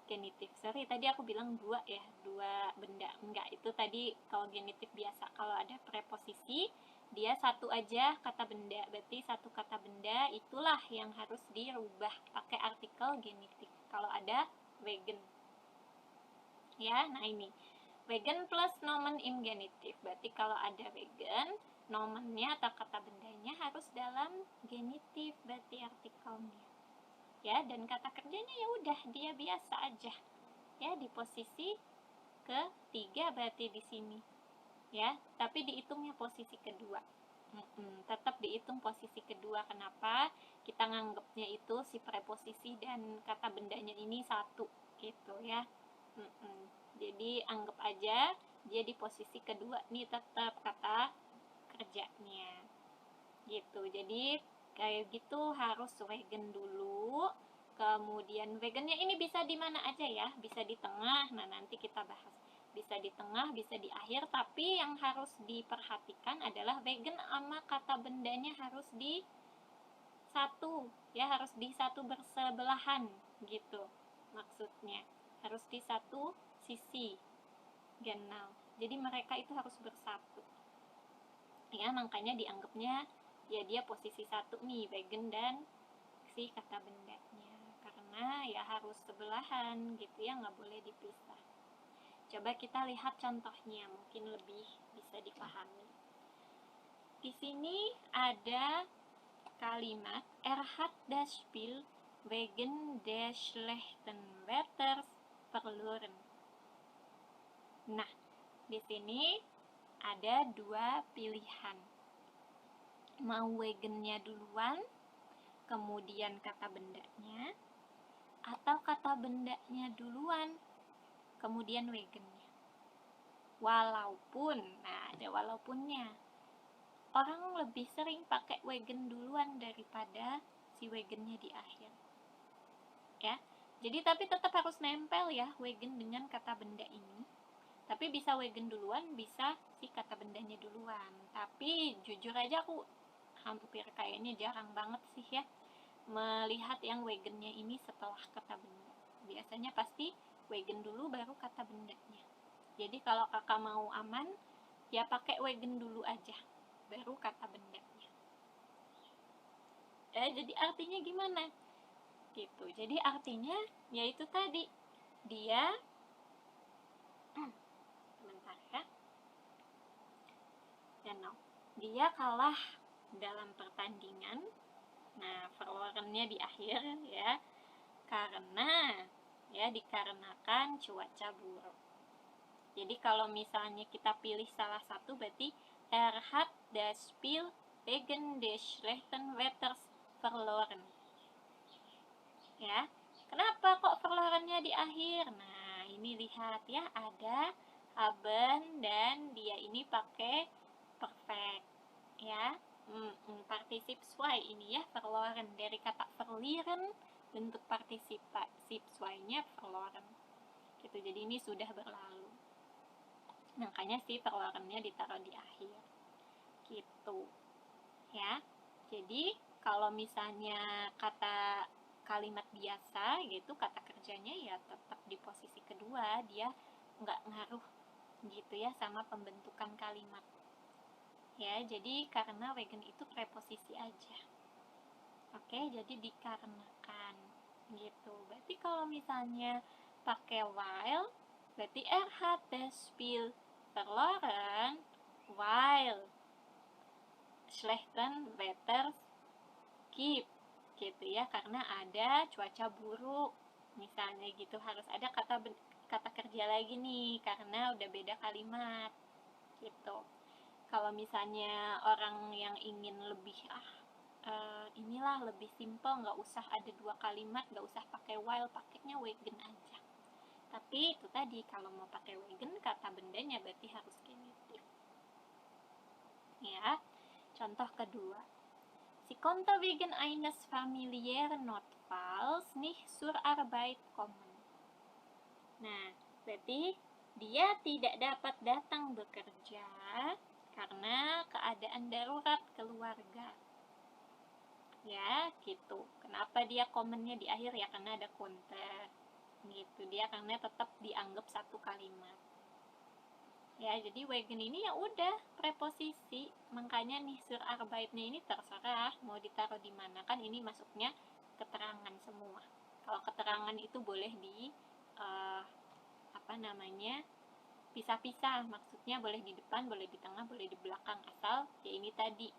genitif. Sorry, tadi aku bilang dua ya, dua benda. Enggak, itu tadi kalau genitif biasa. Kalau ada preposisi, dia satu aja kata benda. Berarti satu kata benda itulah yang harus dirubah pakai artikel genitif. Kalau ada wegen. Ya, nah ini. Wegen plus nomen im genitif. Berarti kalau ada wegen, nomennya atau kata bendanya harus dalam genitif, berarti artikelnya. Ya, dan kata kerjanya ya udah dia biasa aja. Ya, di posisi ketiga berarti di sini. Ya, tapi dihitungnya posisi kedua. Tetap dihitung posisi kedua. Kenapa? Kita nganggapnya itu si preposisi dan kata bendanya ini satu gitu ya. Jadi anggap aja dia di posisi kedua nih, tetap kata kerjanya gitu. Jadi kayak gitu harus wegen dulu, kemudian wegennya ini bisa di mana aja ya, bisa di tengah. Nah, nanti kita bahas, bisa di tengah, bisa di akhir, tapi yang harus diperhatikan adalah wegen sama kata bendanya harus di satu ya, harus di satu bersebelahan gitu, maksudnya harus di satu sisi genal, jadi mereka itu harus bersatu ya, makanya dianggapnya ya dia posisi satu nih, wegen dan si kata bendanya, karena ya harus sebelahan gitu ya, nggak boleh dipisah. Coba kita lihat contohnya, mungkin lebih bisa dipahami. Di sini ada kalimat hat das Spiel wegen des schlechten Wetters verloren. Nah, di sini ada dua pilihan. Mau wegennya duluan, kemudian kata bendanya, atau kata bendanya duluan, kemudian wegennya. Walaupun, nah ada walaupunnya, orang lebih sering pakai wegen duluan daripada si wegennya di akhir. Ya, jadi tapi tetap harus nempel ya wegen dengan kata benda ini. Tapi bisa wegen duluan, bisa si kata bendanya duluan. Tapi jujur aja aku hampir kayaknya jarang banget sih ya melihat yang wegennya ini setelah kata benda. Biasanya pasti wegen dulu baru kata bendanya. Jadi kalau kakak mau aman, ya pakai wegen dulu aja, baru kata bendanya. Jadi artinya gimana? Gitu. Jadi artinya yaitu tadi, dia sebentar ya. Dia kalah dalam pertandingan. Nah, verlorennya di akhir ya. Dikarenakan cuaca buruk. Jadi kalau misalnya kita pilih salah satu, berarti hat das Spiel wegen des schlechten Wetters verloren. Ya, kenapa kok verlorennya di akhir? Nah, ini lihat ya, ada haben dan dia ini pakai perfect ya. Particip zwei ini ya, verloren, dari kata verlieren, bentuk particip zwei-nya verloren gitu. Jadi ini sudah berlalu, makanya si verlorennya ditaruh di akhir gitu ya. Jadi kalau misalnya kata kalimat biasa gitu, kata kerjanya ya tetap di posisi kedua, dia nggak ngaruh gitu ya sama pembentukan kalimat ya. Jadi karena wegen itu preposisi aja. Oke, jadi dikarenakan gitu. Berarti kalau misalnya pakai while, berarti hat das Spiel verloren while schlechten Wetters gibt gitu ya, karena ada cuaca buruk misalnya gitu. Harus ada kata kerja lagi nih karena udah beda kalimat gitu. Kalau misalnya orang yang ingin lebih inilah lebih simple, nggak usah ada dua kalimat, nggak usah pakai while, pakainya wegen aja. Tapi itu tadi, kalau mau pakai wegen, kata bendanya berarti harus genitif ya. Contoh kedua, si konnte wegen eines familiären Notfalls nicht zur Arbeit kommen. Nah, berarti dia tidak dapat datang bekerja karena keadaan darurat keluarga. Ya, gitu. Kenapa dia komennya di akhir ya? Karena ada counter. Gitu, dia karena tetap dianggap satu kalimat. Ya, jadi wegen ini ya udah preposisi. Makanya nih sur arbeitnya ini terserah mau ditaruh di mana, kan ini masuknya keterangan semua. Kalau keterangan itu boleh di pisah-pisah, maksudnya boleh di depan, boleh di tengah, boleh di belakang, asal ya ini tadi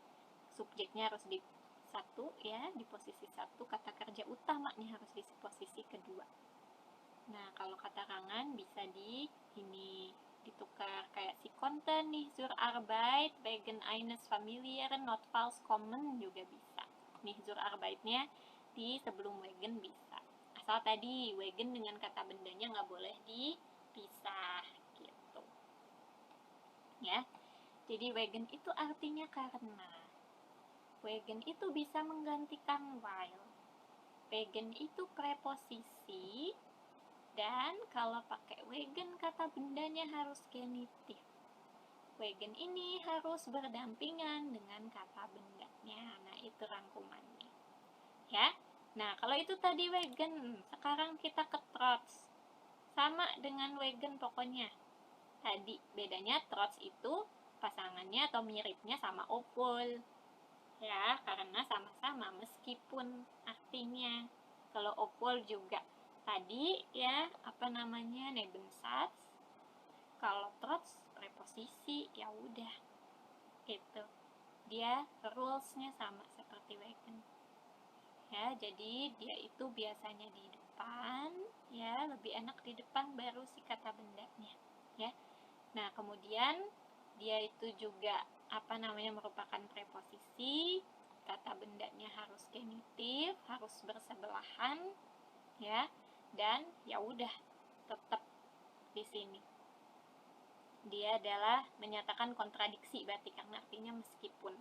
subjeknya harus di satu ya, di posisi satu, kata kerja utamanya harus di posisi kedua. Nah, kalau keterangan bisa di ini ditukar kayak si konten nih, zur Arbeit wegen eines familiären Notfalls kommen juga bisa. Nih zur Arbeitnya di sebelum wegen bisa. Asal tadi wegen dengan kata bendanya nggak boleh dipisah gitu. Ya. Jadi wegen itu artinya karena. Wegen itu bisa menggantikan while. Wegen itu preposisi. Dan kalau pakai wegen kata bendanya harus genitif. Wegen ini harus berdampingan dengan kata bendanya. Nah, itu rangkumannya. Ya. Nah, kalau itu tadi wegen, sekarang kita ke trots. Sama dengan wegen pokoknya. Tadi bedanya trots itu pasangannya atau miripnya sama obwohl. Ya, karena sama-sama meskipun artinya. Kalau obwohl juga tadi ya Nebensatz. Kalau trots preposisi ya udah gitu, dia rulesnya sama seperti wegen ya. Jadi dia itu biasanya di depan ya, lebih enak di depan baru si kata bendanya ya. Nah, kemudian dia itu juga merupakan preposisi, kata bendanya harus genitif, harus bersebelahan ya, dan ya udah tetap di sini dia adalah menyatakan kontradiksi, berarti karena artinya meskipun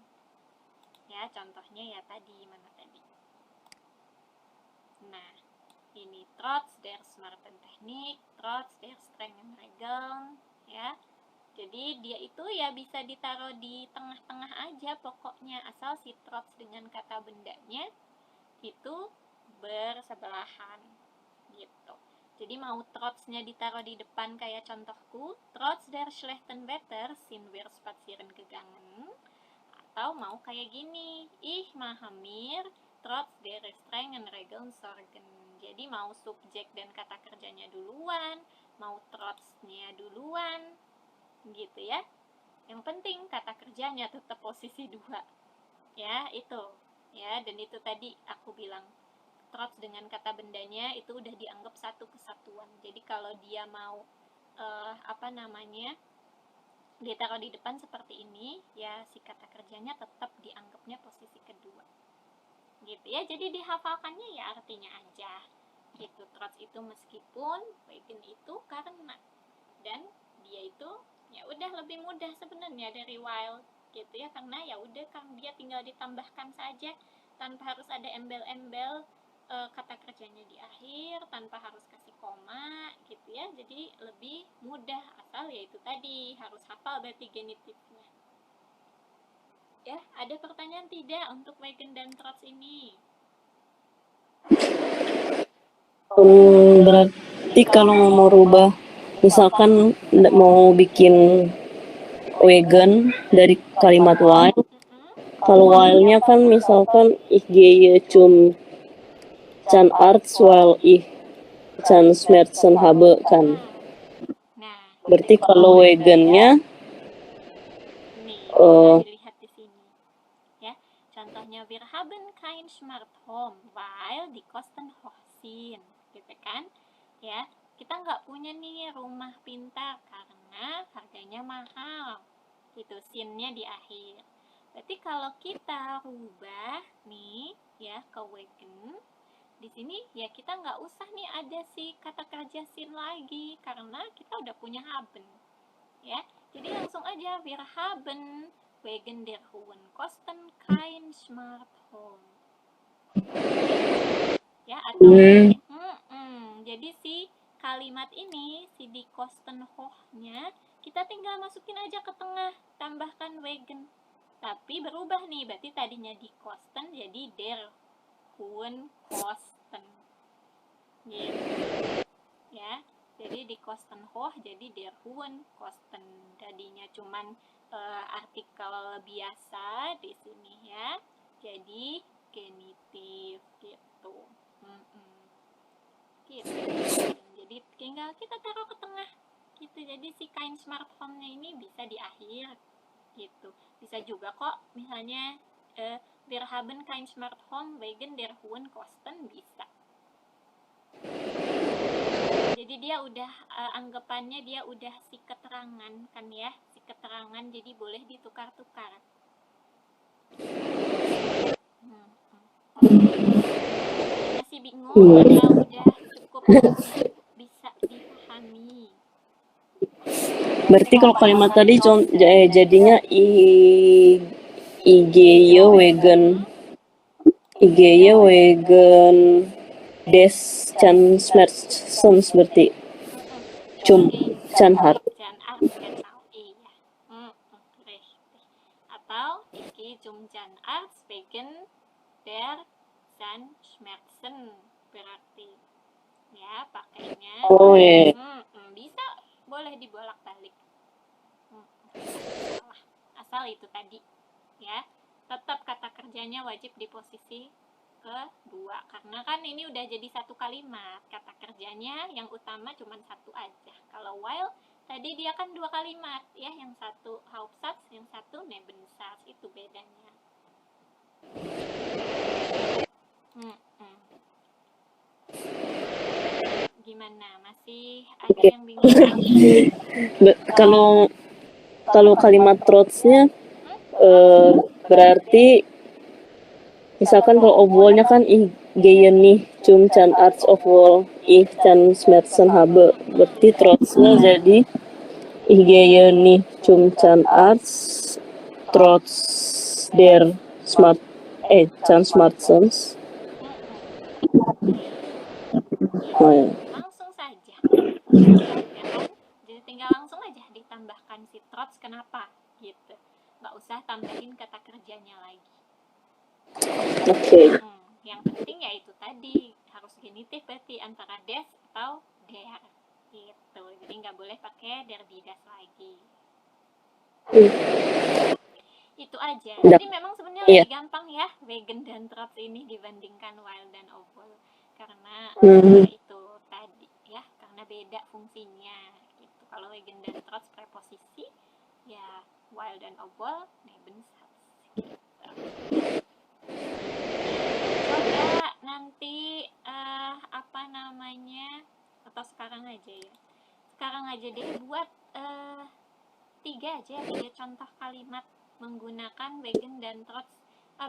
ya. Contohnya ya tadi, mana tadi, nah ini trotz der smarten Technik, trotz der strengen Regeln ya. Jadi dia itu ya bisa ditaruh di tengah-tengah aja pokoknya, asal si trotz dengan kata bendanya itu bersebelahan gitu. Jadi mau trotznya ditaruh di depan kayak contohku, trotz der schlechten Wetter sind wir spazieren gegangen, atau mau kayak gini, ich mache mir trotz der strengen Regeln Sorgen. Jadi mau subjek dan kata kerjanya duluan, mau trotznya duluan gitu ya. Yang penting kata kerjanya tetap posisi 2 ya, itu ya. Dan itu tadi aku bilang trotz dengan kata bendanya itu udah dianggap satu kesatuan. Jadi kalau dia mau ditaruh di depan seperti ini ya, si kata kerjanya tetap dianggapnya posisi kedua gitu ya. Jadi dihafalkannya ya artinya aja gitu. Trotz itu meskipun, wegen itu karena, dan dia itu ya udah lebih mudah sebenarnya dari while gitu ya, karena ya udah kan dia tinggal ditambahkan saja tanpa harus ada embel-embel kata kerjanya di akhir, tanpa harus kasih koma gitu ya. Jadi lebih mudah, asal ya itu tadi harus hafal berarti genitifnya ya. Ada pertanyaan tidak untuk wegen dan trotz ini? Berarti kalau mau rubah, misalkan mau bikin wegen dari kalimat while, kalau while-nya kan misalkan ich gehe zum Zahnarzt weil ich Zahnschmerzen habe kan. Nah, Berarti kalau wegen-nya nih bisa dilihat di sini ya. Contohnya, wir haben kein Smart Home weil die Kosten hoch sind, gitu kan ya. Kita nggak punya nih rumah pintar karena harganya mahal gitu, sinnya di akhir. Berarti kalau kita rubah nih ya ke wegen, di sini ya kita nggak usah nih ada si kata kerja sin lagi karena kita udah punya haben ya. Jadi langsung aja, wir haben wegen der hohen Kosten kein Smart Home ya. Atau jadi si kalimat ini, si die Kosten hoch-nya kita tinggal masukin aja ke tengah, tambahkan wegen, Tapi berubah nih, berarti tadinya di kosten jadi der hohen kosten gitu ya. Jadi di kosten hoch jadi der hohen kosten, tadinya cuman artikel biasa di sini ya, jadi genitif gitu. Gitu. Jadi tinggal kita taruh ke tengah gitu. Jadi si kain smartphone-nya ini bisa di akhir gitu. Bisa juga kok misalnya wir haben kein Smartphone wegen der hohen Kosten, bisa. Jadi dia udah anggapannya dia udah si keterangan kan ya, si keterangan, jadi boleh ditukar-tukar. Masih bingung atau udah cukup bisa dipahami? Berarti kalau kalimat tadi jadinya IG wegen des Chan Smertsons berarti cum Chan Hart. Genau, iya. Richtig. Atau iki zum Zahnarzt wegen der Zahnschmerzen berarti ya pakainya. Oh iya. Bisa, boleh dibolak-balik. Asal itu tadi ya, tetap kata kerjanya wajib di posisi kedua, karena kan ini udah jadi satu kalimat. Kata kerjanya yang utama cuma satu aja. Kalau while tadi dia kan dua kalimat ya, yang satu Hauptsatz, yang satu Nebensatz, itu bedanya. Gimana, masih ada yang bingung? Kalau kalimat trotznya berarti misalkan kalau obwohlnya kan ich gehe nicht zum Zahnarzt obwohl ich Zahnschmerzen habe, berarti trotznya jadi ich gehe nicht zum Zahnarzt trotz der Zahnschmerzens. Oh, ya. Langsung saja ya kan, jadi tinggal langsung aja ditambahkan si trotz, kenapa gitu, nggak usah tambahin kata kerjanya lagi. Oke. Yang penting ya itu tadi, harus genitif berarti antara des atau der gitu, jadi nggak boleh pakai der didas lagi. Itu aja. Jadi memang sebenarnya lebih gampang ya wegen dan trotz ini dibandingkan while dan obwohl, karena itu tadi ya, karena beda fungsinya gitu. Kalau wegen dan trotz preposisi, ya while dan obwohl Nebensatz gitu. Coba nanti apa namanya, atau sekarang aja deh buat 3 contoh kalimat menggunakan wegen dan trotz.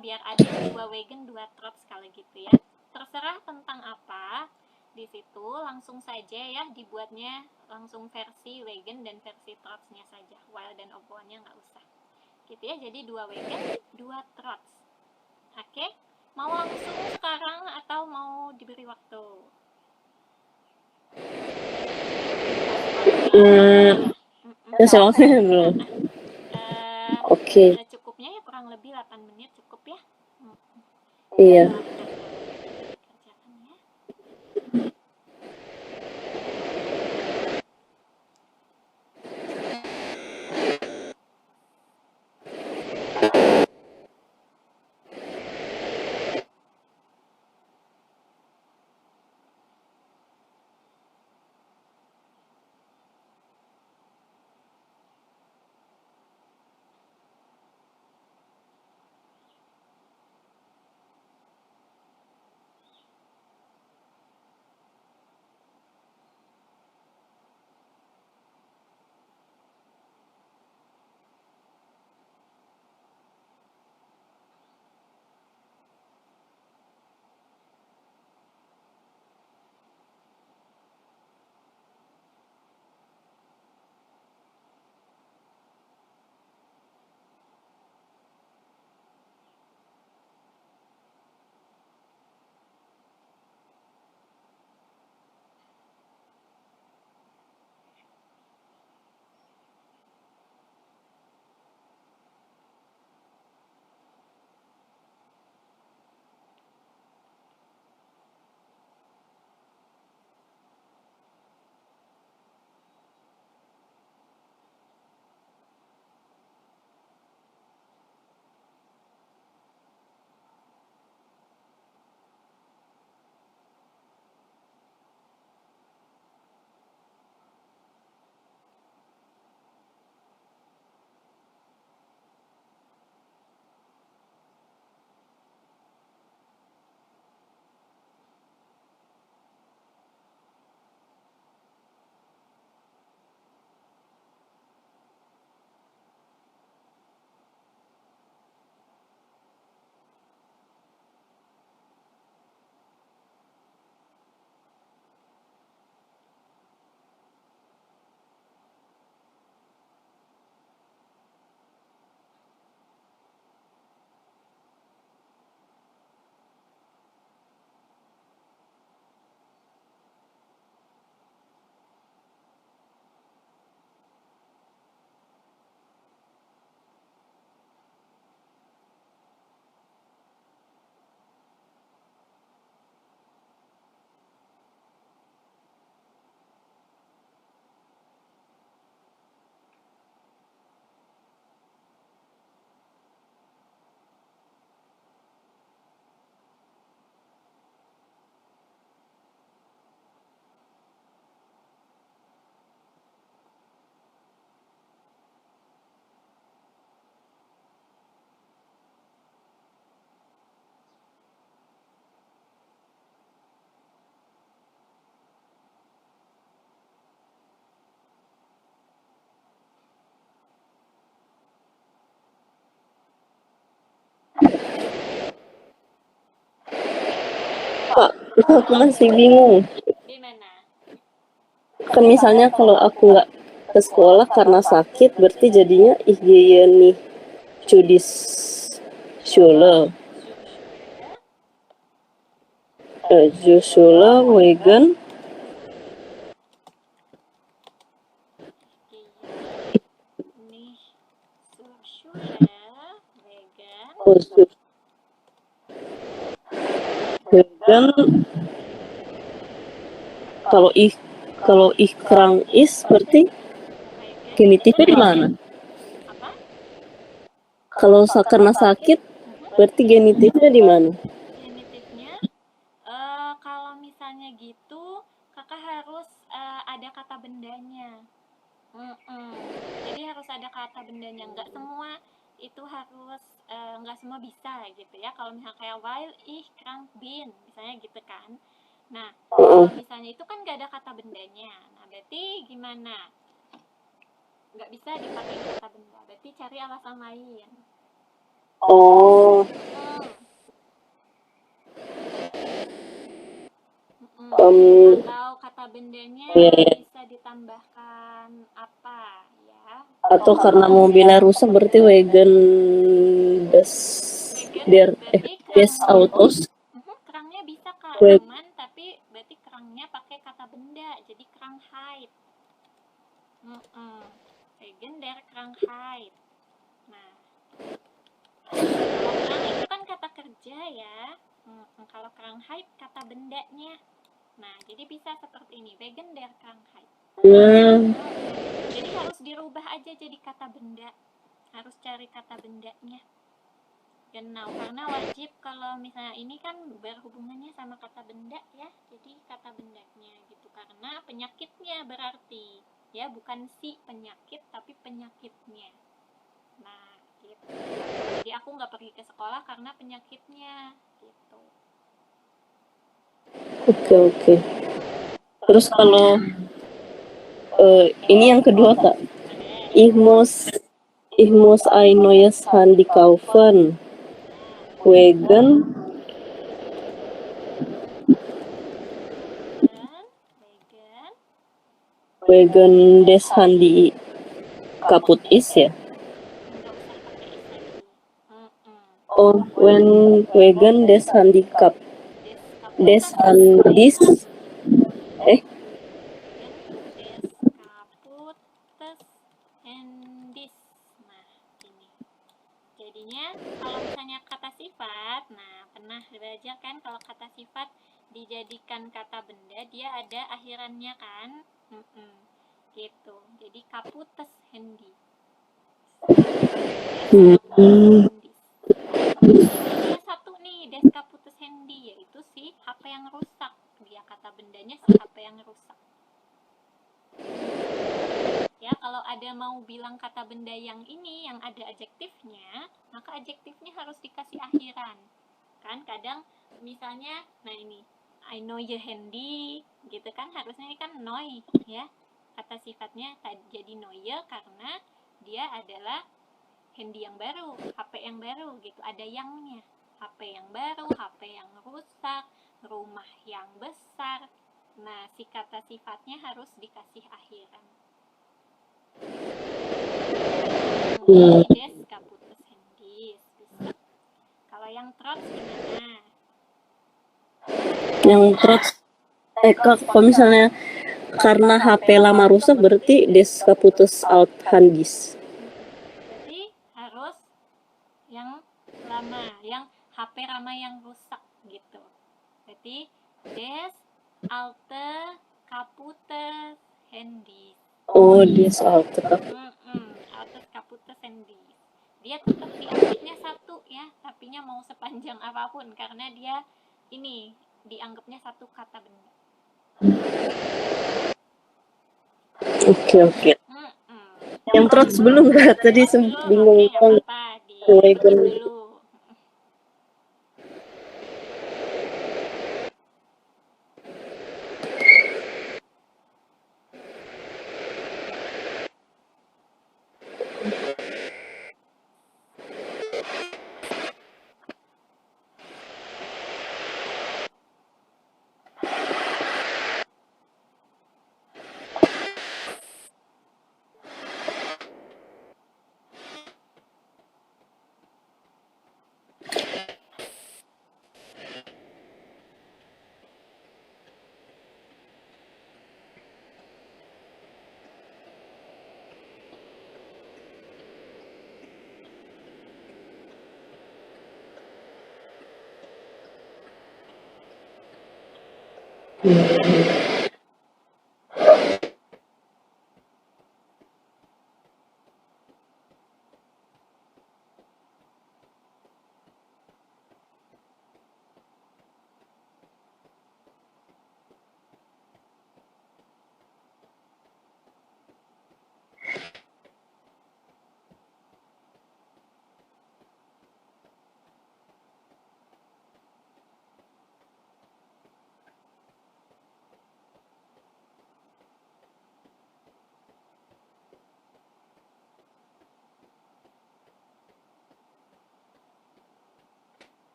Biar ada 2 wegen 2 trotz kalau gitu ya. Terserah tentang apa, di situ langsung saja ya dibuatnya langsung versi wegen dan versi trotznya saja, while dan obwohlnya nggak usah gitu ya. Jadi 2 wegen 2 trotz. Oke, mau langsung sekarang atau mau diberi waktu? Saya dulu. Oke. Cukupnya ya kurang lebih 8 menit cukup ya. Iya. Aku masih bingung. Gimana? Kan misalnya kalau aku nggak ke sekolah karena sakit, berarti jadinya ich gehe nicht zu die Schule. Zu Schule wegen Nicht zur Schule wegen wegen kalau ich krank is berarti wegen genitifnya di mana? apa? Kalau karena sakit berarti genitifnya di mana? Genitifnya kalau misalnya gitu kakak harus ada kata bendanya. Jadi harus ada kata bendanya, nggak semua itu harus nggak semua bisa gitu ya. Kalau misalnya kayak while ich krank bin misalnya gitu kan. Nah kalau misalnya itu kan nggak ada kata bendanya, nah berarti gimana, nggak bisa dipakai kata benda, berarti cari alasan lain. Oh. Atau kata bendanya bisa ditambahkan apa ya? Atau karena mobilnya rusak berarti wegen des des autos. Kerangnya bisa kak, aman, tapi berarti kerangnya pakai kata benda, jadi Krankheit. Wegen der Krankheit. Nah, kalau kerang itu kan kata kerja ya. Kalau Krankheit kata bendanya. Nah, jadi bisa seperti ini, wegen der Krankheit. Jadi harus dirubah aja jadi kata benda. Harus cari kata bendanya. Genau, karena wajib kalau misalnya ini kan berhubungannya sama kata benda ya. Jadi kata bendanya gitu, karena penyakitnya berarti ya, bukan si penyakit tapi penyakitnya. Nah, gitu. Jadi aku nggak pergi ke sekolah karena penyakitnya gitu. Oke. Terus kalau ini yang kedua kak, ich muss ein neues Handy kaufen wegen des Handy kaputt ist ya. Oh, wegen des Handicap. Des Handis. Des kaputtes Handis. Nah, ini. Jadinya kalau misalnya kata sifat, nah pernah belajar kan kalau kata sifat dijadikan kata benda, dia ada akhirannya kan? Gitu. Jadi kaputtes Handy. Dia satu nih, des kaputtes Handy, yaitu si HP yang rusak. Dia kata bendanya si HP yang rusak. Ya, kalau ada mau bilang kata benda yang ini yang ada adjektifnya, maka adjektifnya harus dikasih akhiran. Kan kadang misalnya, nah ini I know your handy gitu kan, harusnya ini kan noi ya. Kata sifatnya jadi noye karena dia adalah handy yang baru, HP yang baru gitu, ada yangnya. HP yang baru, HP yang rusak, rumah yang besar. Nah, si kata sifatnya harus dikasih akhiran. Des kaputtes Handys. Kalau yang trots gimana? Yang trots kalau misalnya karena HP lama rusak berarti des kaputtes alt Handys. Jadi harus yang lama, yang HP lama yang rusak gitu. Berarti des alte kaputtes Handys. Oh, des alte kaputtes Handys. Dia tetap dianggapnya satu ya, tapinya mau sepanjang apapun karena dia ini dianggapnya satu kata benda. Oke. Yang trots belum nggak tadi bingung banget. Dulu.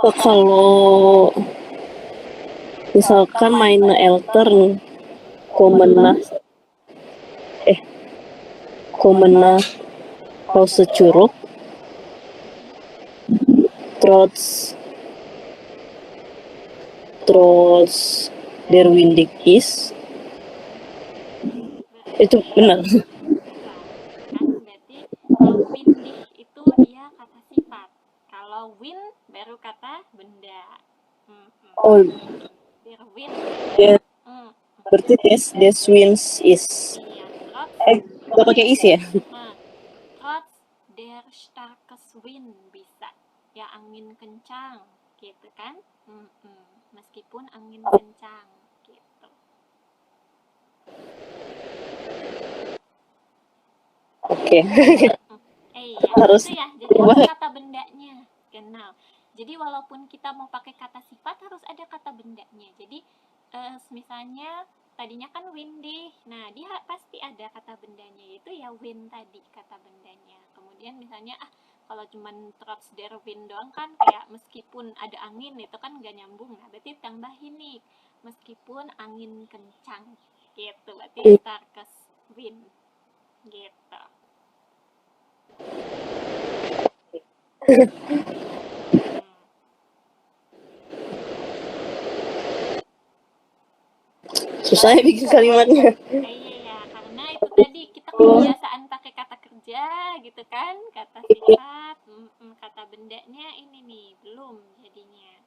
Kalau misalkan main Eltern, Komena, Komena Hause Curug, terus Der Windig Is, itu benar. Kan berarti kalau windig itu dia kata sifat, kalau wind baru kata benda. Oh, Der wind. ya, berarti des winds is. Iya, trotz Nggak pakai is ya? trotz der starkes wind bisa ya, angin kencang gitu kan. Meskipun angin kencang gitu. Oke. Iya, Harus itu ya. Jadi ada kata bendanya. Genau. Jadi walaupun kita mau pakai kata sifat harus ada kata bendanya. Jadi misalnya tadinya kan windy, nah dia pasti ada kata bendanya, yaitu ya wind tadi kata bendanya. Kemudian misalnya kalau cuman trotz der wind doang kan kayak meskipun ada angin itu kan gak nyambung. Nah berarti tambahin nih meskipun angin kencang gitu, berarti starkes wind gitu. Susah ya bikin kalimatnya. Iya, karena itu tadi kita kebiasaan pakai kata kerja gitu kan, kata sifat, kata bendanya ini nih belum jadinya.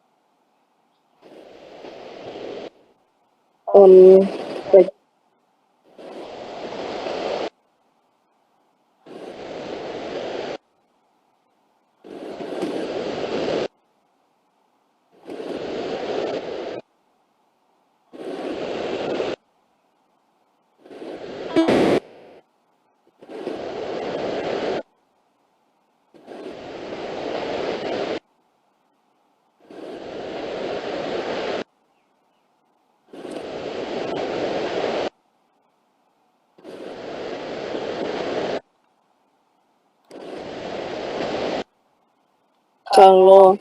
Kalau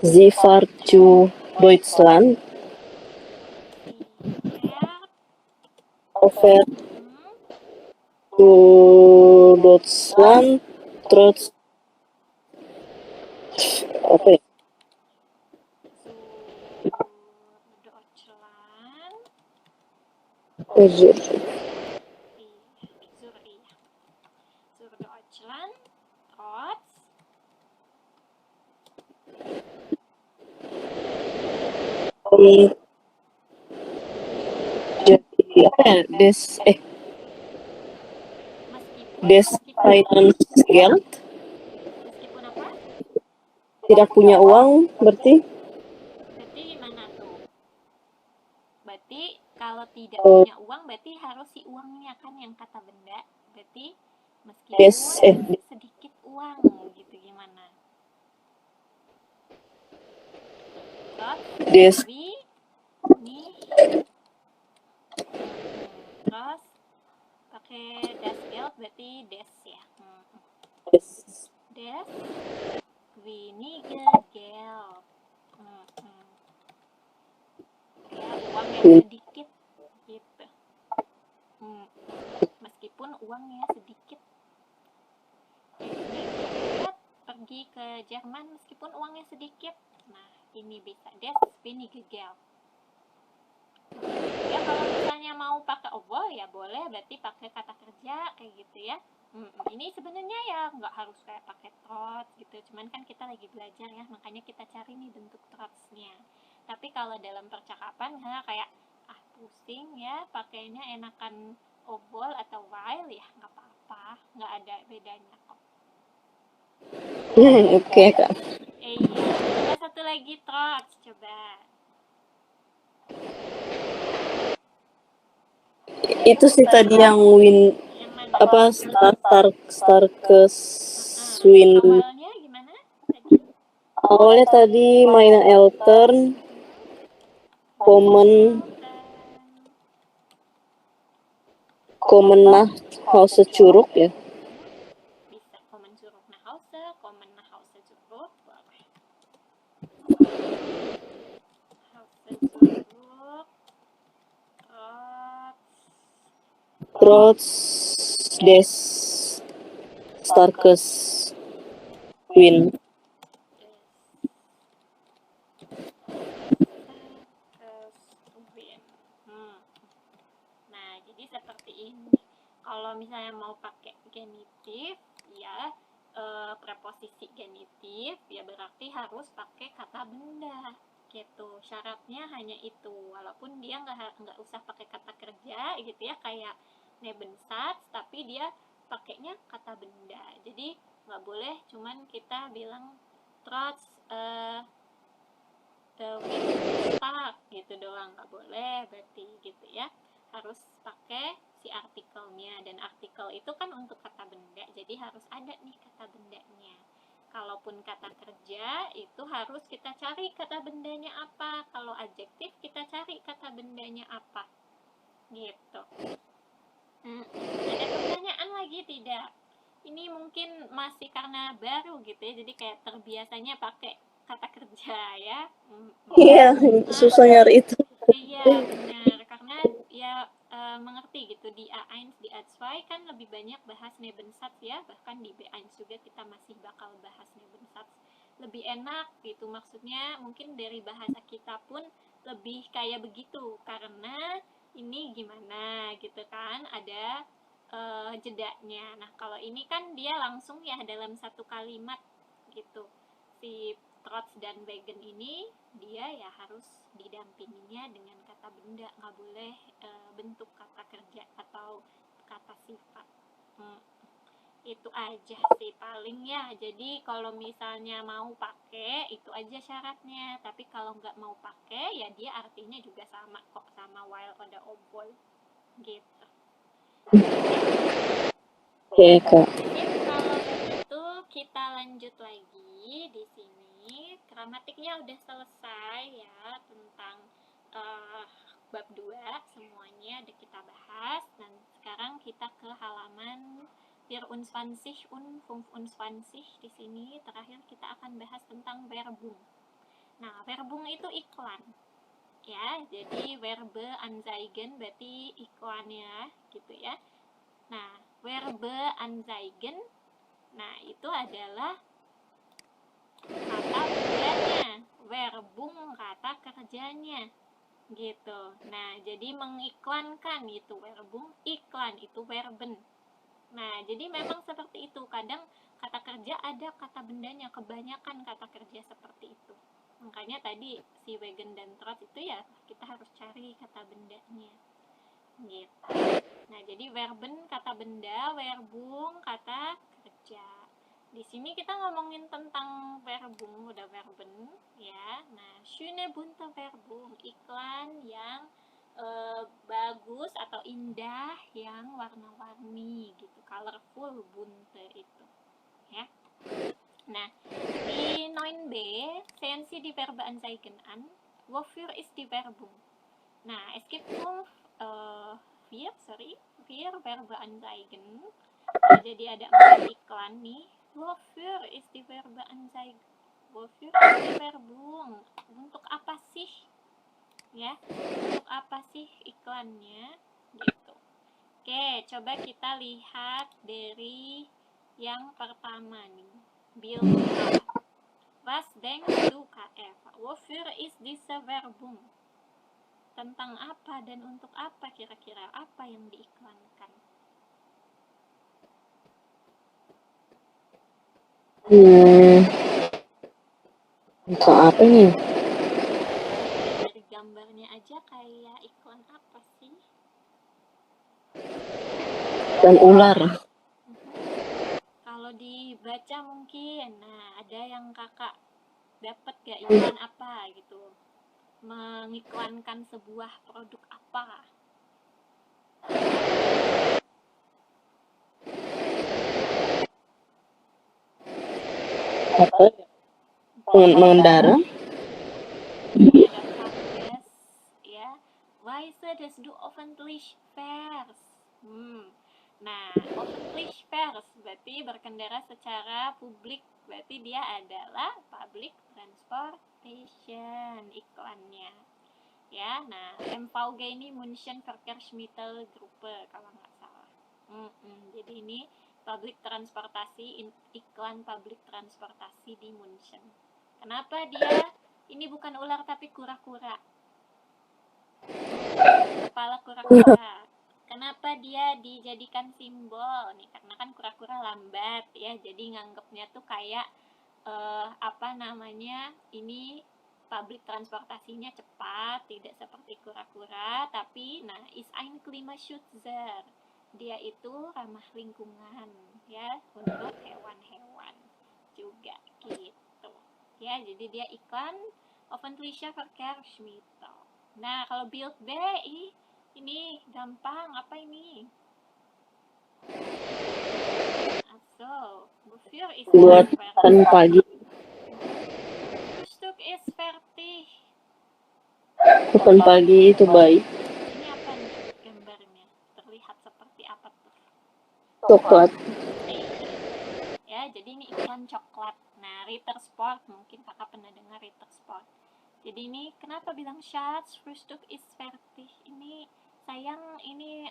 Sie fahrt zu Deutschland, fährt zu Deutschland trotz apa ya? Zur Deutschland trotz Jadi apa ya? Des Finanzgeld, meskipun apa? tidak punya uang berarti? Berarti gimana tuh? Berarti kalau tidak punya uang berarti harus si uangnya kan yang kata benda. Berarti meskipun sedikit uang gitu gimana? Terus nih terus pakai das Geld berarti des ya. Des wenige Geld. Ya, uang yang sedikit gitu. uangnya sedikit. Lihat pergi ke Jerman meskipun uangnya sedikit. Nah, ini bisa des weniger Geld. Ya kalau misalnya mau pakai obwohl ya boleh, berarti pakai kata kerja kayak gitu ya. Ini sebenarnya ya nggak harus kayak pakai trotz gitu, cuman kan kita lagi belajar ya, makanya kita cari nih bentuk trotznya. Tapi kalau dalam percakapan kayak pusing ya, pakainya enakan obwohl atau while ya nggak apa-apa, nggak ada bedanya kok. Oke, Kak. Iya, ada satu lagi trotz, coba. Itu sih tadi yang win apa Starkes win. Awalnya gimana tadi? Awalnya tadi main Eltern, Common nah Hause Curug ya. Bisa Common Curug nah Hause, Common nah Hause Curug, boleh. Hause Curug, Trotz des Starkes win. Nah, jadi seperti ini. Kalau misalnya mau pakai genitif, ya preposisi genitif, ya berarti harus pakai kata benda. Gitu. Syaratnya hanya itu. Walaupun dia nggak usah pakai kata kerja, gitu ya, kayak Nebensatz, tapi dia pakainya kata benda. Jadi nggak boleh cuman kita bilang trotz Stark gitu doang, nggak boleh berarti gitu ya, harus pakai si artikelnya, dan artikel itu kan untuk kata benda, jadi harus ada nih kata bendanya. Kalaupun kata kerja itu harus kita cari kata bendanya apa, kalau adjektif kita cari kata bendanya apa gitu. Ada pertanyaan lagi tidak? Ini mungkin masih karena baru gitu ya, jadi kayak terbiasanya pakai kata kerja ya. Iya, susah nyari itu. Iya benar, karena ya mengerti gitu, di A1 di A2 kan lebih banyak bahas Nebensatz ya, bahkan di B1 juga kita masih bakal bahas Nebensatz. Lebih enak gitu, maksudnya mungkin dari bahasa kita pun lebih kayak begitu, karena ini gimana gitu kan, ada jedanya. Nah kalau ini kan dia langsung ya dalam satu kalimat gitu. Si Trotz dan Wegen ini dia ya harus didampinginya dengan kata benda, nggak boleh bentuk kata kerja atau kata sifat. Itu aja sih paling ya. Jadi kalau misalnya mau pakai itu aja syaratnya, tapi kalau nggak mau pakai ya dia artinya juga sama kok, sama while ada obwohl gitu. Oke, Kak. Kalau begitu kita lanjut lagi di sini. Gramatiknya udah selesai ya, tentang bab 2 semuanya udah kita bahas, dan sekarang kita ke halaman 24 und 25. Di sini terakhir kita akan bahas tentang Werbung. Nah, Werbung itu iklan. Ya, jadi verbe anzeigen berarti iklannya gitu ya. Nah, verbe anzeigen, nah itu adalah kata bendanya, Werbung kata kerjanya gitu. Nah, jadi mengiklankan itu Werbung, iklan itu Verben. Nah, jadi memang seperti itu. Kadang kata kerja ada kata bendanya, kebanyakan kata kerja seperti itu. Makanya tadi si Wegen dan Trotz itu ya kita harus cari kata bendanya gitu. Nah, jadi Verben kata benda, Werbung kata kerja. Di sini kita ngomongin tentang Werbung, udah Verben ya. Nah, schöne bunte Werbung, iklan yang bagus atau indah, yang warna-warni gitu, colorful, bunte itu ya. Nah, di 9b sehen Sie die Verbe anzeigen an. Wofür ist die Werbung? Nah, es gibt nur vier Verbe anzeigen. Nah, jadi ada 4 iklan nih. Wofür ist die Verbe anzeigen? Wofür ist die Werbung? Untuk apa sih? Ya, untuk apa sih iklannya? Gitu. Oke, coba kita lihat dari yang pertama nih. Build up. Was denkst du, Kak Eva? Wofür ist diese Werbung? Tentang apa dan untuk apa kira-kira? Apa yang diiklankan? Untuk apa nih? Dari gambarnya aja kayak iklan apa sih? Dan ular. Kalau dibaca mungkin, nah ada yang kakak dapat gak iklan apa gitu? Mengiklankan sebuah produk apa? Apa? Mengendara. Ini ada Fahrgas, ya. Weise des du öffentlich fährst. Nah, öffentlich fährst berarti berkendara secara publik, berarti dia adalah public transportation iklannya. Ya, nah MVG ini München Verkehrsmittelgruppe kalau nggak salah. Jadi ini public transportasi, iklan public transportasi di München. Kenapa dia ini bukan ular tapi kura-kura? Kepala kura-kura. Kenapa dia dijadikan simbol nih? Karena kan kura-kura lambat ya, jadi nganggapnya tuh kayak ini public transportasinya cepat, tidak seperti kura-kura, tapi nah ist ein Klimaschützer. Dia itu ramah lingkungan ya untuk hewan-hewan juga gitu. Ya, jadi dia iklan Öffentliche Verkehrsmittel. Nah, kalau Bild BI ini gampang, apa ini? So, wofür ist buatan pagi. Frühstück ist fertig. Bukan pagi itu baik. Ini apa nih gambarnya? Terlihat seperti apa tuh? Coklat. Ya, jadi ini iklan coklat. Nah, Ritter Sport, mungkin kakak pernah dengar Ritter Sport. Jadi ini kenapa bilang Schatz, Frühstück ist fertig? Ini sayang, ini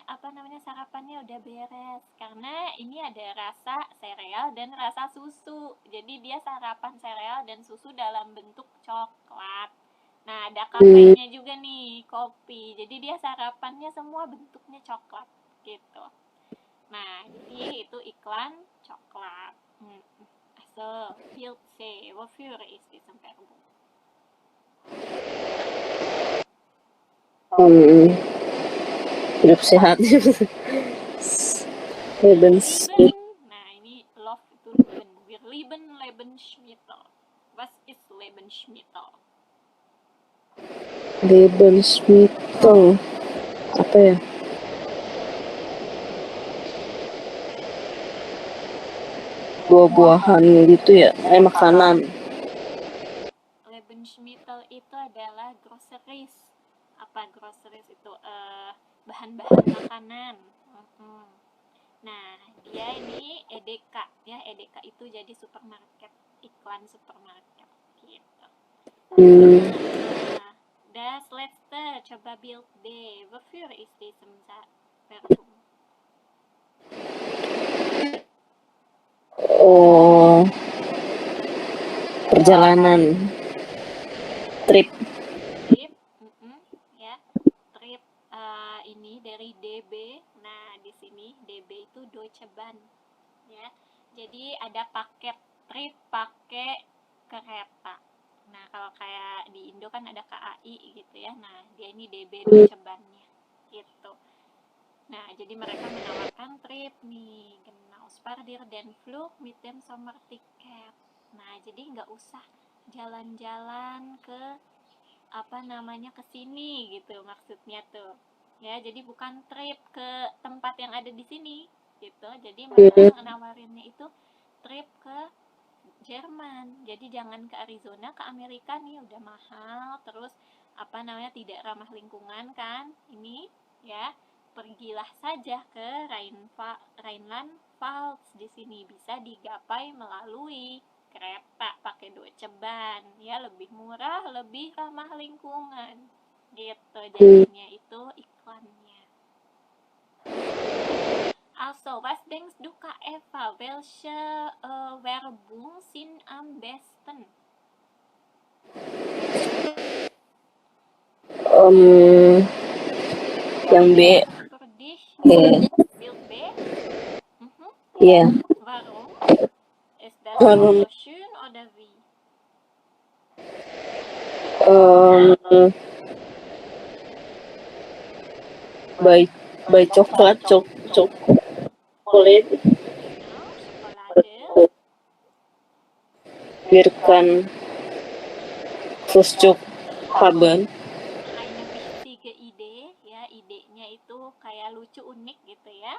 sarapannya udah beres, karena ini ada rasa sereal dan rasa susu. Jadi dia sarapan sereal dan susu dalam bentuk coklat. Nah, ada kafenya juga nih, kopi. Jadi dia sarapannya semua bentuknya coklat gitu. Nah, jadi itu iklan coklat. So, Bild C, wofür ist diese Werbung? Hidup sehat. Lebensmittel. Nah, ini love itu Leben. Wir lieben Lebensmittel. Was ist Lebensmittel? Lebensmittel. Apa ya? Buah-buahan gitu ya, makanan. Lebensmittel itu adalah groceries. Apa groceries itu? Bahan-bahan makanan. Nah, dia ini Edeka ya. Edeka itu jadi supermarket, iklan supermarket gitu. Nah, das letzte, coba Bild D. Wofür ist diese Werbung? Oh, perjalanan, trip, ya, trip ini dari DB. Nah, di sini DB itu Deutsche Bahn, ya. Jadi ada paket trip pakai kereta. Nah, kalau kayak di Indo kan ada KAI gitu ya. Nah, dia ini DB Deutsche Bahn-nya gitu. Nah, jadi mereka menawarkan trip nih, genau, spar dir den Flug mit dem Sommerticket. Nah, jadi nggak usah jalan-jalan ke ke sini gitu maksudnya tuh. Ya, jadi bukan trip ke tempat yang ada di sini gitu. Jadi mereka nawarinnya itu trip ke Jerman. Jadi jangan ke Arizona, ke Amerika nih udah mahal, terus tidak ramah lingkungan kan. Ini ya, pergilah saja ke Rheinland-Pfalz. Di sini bisa digapai melalui kereta pakai Deutsche Bahn, ya lebih murah, lebih ramah lingkungan gitu. Jadinya itu iklannya. Also, was denkst du, Kak Eva? Welche Werbung sind am besten? Yang B. Für dich Bild B? Iya. Warum? Ist das Warum? so schön oder wie? By coklat, chocolate. Genau, Schokolade. Birkan Frustuk haben. Eine wichtige Idee, ya, idenya itu kayak lucu, unik gitu ya.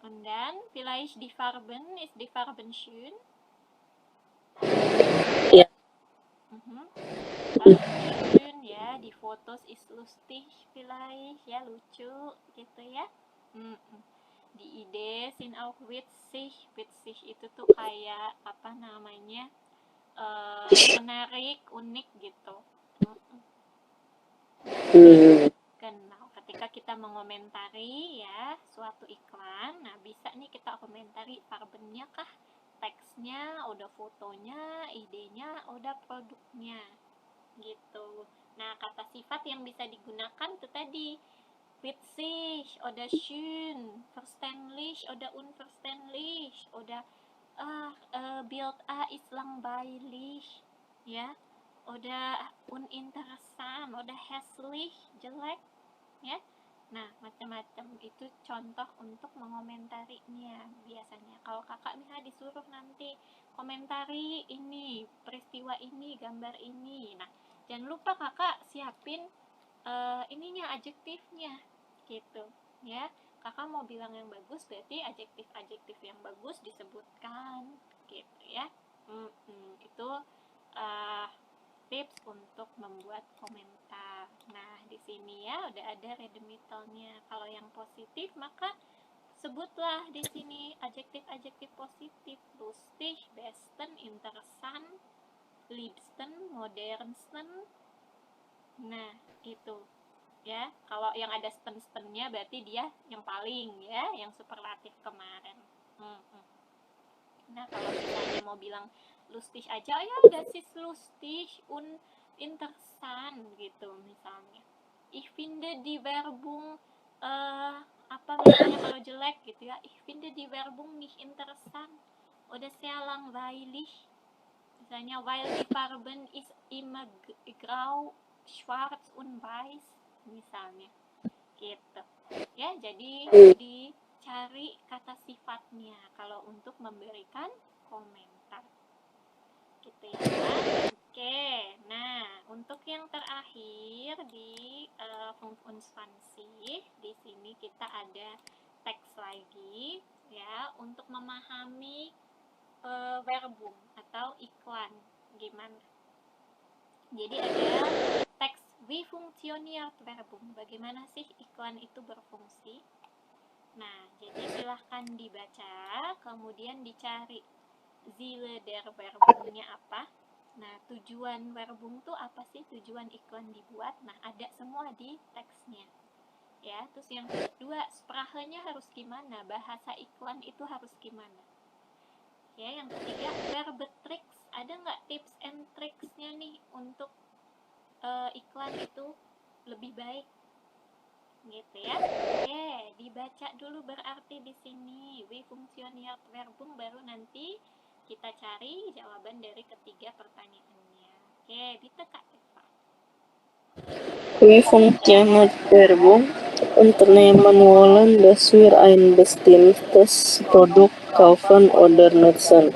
Und dann vielleicht die Farben, ist die Farben schön? Ja. Farben schön, ya, die Fotos ist lustig vielleicht, ya, lucu gitu ya. Die Idee sind auch witzig. Witzig itu tuh kayak apa namanya, menarik, unik gitu. Genau, ketika kita mengomentari ya suatu iklan, nah bisa nih kita komentari farbennya kah, teksnya, udah fotonya, idenya, udah produknya gitu. Nah, kata sifat yang bisa digunakan tuh tadi witzig, oder schön, verständlich, oder unverständlich, oder Bild A ist langweilig, ya, oder uninteressant, oder hässlich, jelek, ya. Nah, macam-macam itu contoh untuk mengomentarinya biasanya. Kalau kakak misalnya disuruh nanti komentari ini, peristiwa ini, gambar ini. Nah, jangan lupa kakak siapin ininya, adjektifnya gitu ya. Kakak mau bilang yang bagus, berarti adjektif yang bagus disebutkan gitu ya. Itu tips untuk membuat komentar. Nah, di sini ya udah ada redemitalnya. Kalau yang positif maka sebutlah di sini adjektif positif: lustig, besten, interessant, liebsten, modernsten. Nah, itu ya. Kalau yang ada sten-stennya berarti dia yang paling ya, yang superlatif kemarin. Nah, kalau misalnya mau bilang lustig aja, ya das ist lustig und interessant gitu misalnya. Ich finde die Werbung apa misalnya kalau jelek gitu ya, ich finde die Werbung nicht interessant oder sehr langweilig. Misalnya, weil die Farben ist immer grau, schwarz und weiß misalnya gitu ya. Jadi dicari kata sifatnya kalau untuk memberikan komentar gitu ya. Oke, nah untuk yang terakhir di 25 di sini kita ada teks lagi ya untuk memahami verbum atau iklan gimana. Jadi ada teks wie funktioniert Werbung, bagaimana sih iklan itu berfungsi. Nah, jadi silahkan dibaca, kemudian dicari Ziele der Werbungnya apa. Nah, tujuan Werbung tuh apa sih, tujuan iklan dibuat. Nah, ada semua di teksnya ya. Terus yang kedua, sprachenya harus gimana, bahasa iklan itu harus gimana ya. Yang ketiga, Werbetricks, ada nggak tips and tricksnya nih untuk iklan itu lebih baik gitu ya. Oke, dibaca dulu berarti di sini wie funktioniert Werbung, baru nanti kita cari jawaban dari ketiga pertanyaannya. Oke, bitte Kak Eva. Wie funktioniert Werbung? Unternehmen wollen, dass wir ein bestimmtes Produkt kaufen oder nutzen.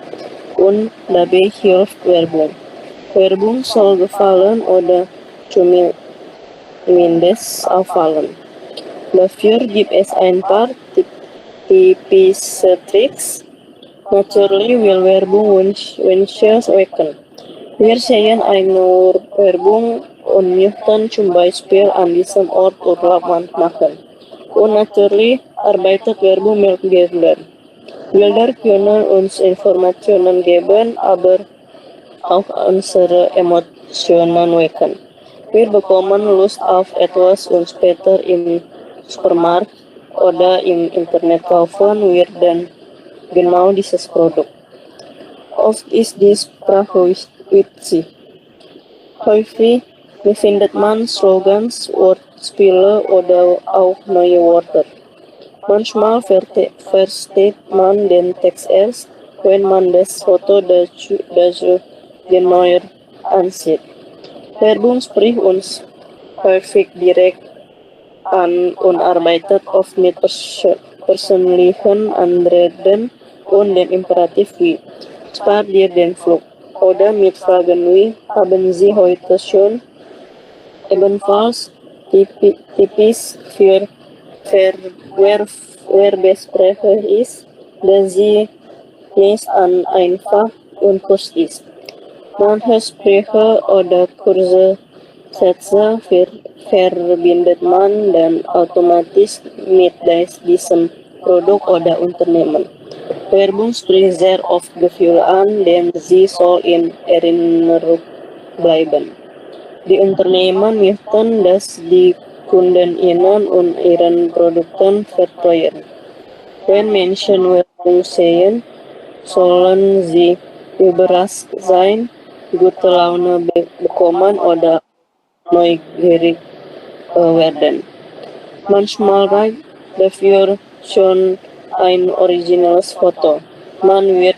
Und dabei hilft Werbung. Werbung soll gefallen oder zumindest auffallen. Dafür gibt es ein paar typische Tricks. Naturally will Werbung wünschenswert wecken. Wir sehen eine Werbung und möchten zum Beispiel an diesem Ort Urlaub machen. Und natürlich arbeitet Werbung mit Bildern. Bilder können uns Informationen geben, aber auch unsere Emotionen wecken. Wir bekommen Lust auf etwas und später im Supermarkt oder im Internet kaufen wir dann genau dieses Produkt. Oft ist die Sprache witzig. Häufig findet man Slogans, Wortspiele oder auch neue Wörter. Manchmal versteht man den Text erst, wenn man das Foto dazu genauer ansieht. Werbung spricht uns häufig direkt an und arbeitet oft mit persönlichen Anreden und dem Imperativ wie spar dir den Flug oder mit Fragen wie haben Sie heute schon? Ebenfalls typisch für Werbesprecher ist, dass sie nicht einfach und kurz ist. Manche Sprüche oder kurze Sätze verbindet man dann automatisch mit diesem Produkt oder Unternehmen. Werbung spricht sehr oft Gefühle an, denn sie soll in Erinnerung bleiben. Die Unternehmen möchten, dass die Kunden ihnen und ihren Produkten vertrauen. Wenn Menschen Werbung sehen, sollen sie überrascht sein, gute Laune bekommen oder neugierig werden. Manchmal reicht dafür schon ein originales Foto. Man wird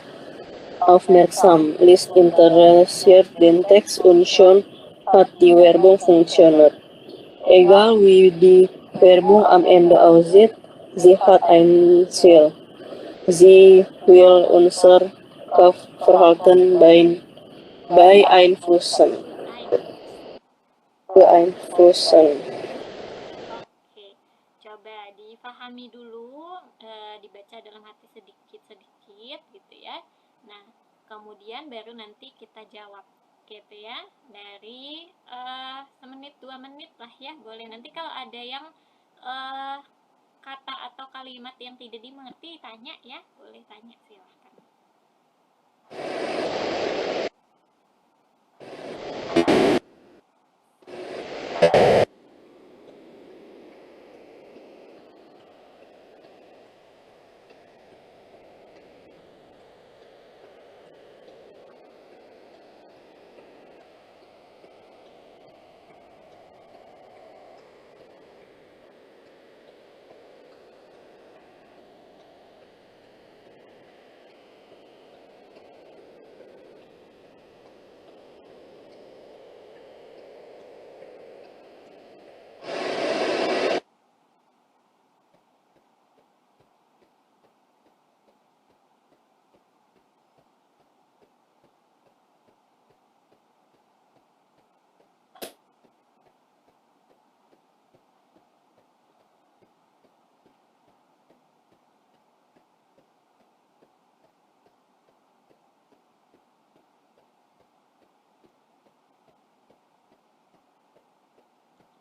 aufmerksam, liest interessiert den Text und schon hat die Werbung funktioniert. Egal wie die Werbung am Ende aussieht, sie hat ein Ziel. Sie will unser Kaufverhalten beeinflussen. Oke, coba dipahami dulu, dibaca dalam hati sedikit-sedikit gitu ya. Nah, kemudian baru nanti kita jawab gitu ya. Dari semenit 2 menit lah ya, boleh. Nanti kalau ada yang kata atau kalimat yang tidak dimengerti, tanya ya, boleh tanya, silahkan.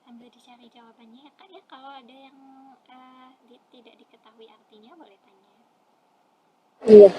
Sambil dicari jawabannya ya Kak ya, kalau ada yang tidak diketahui artinya boleh tanya. Iya.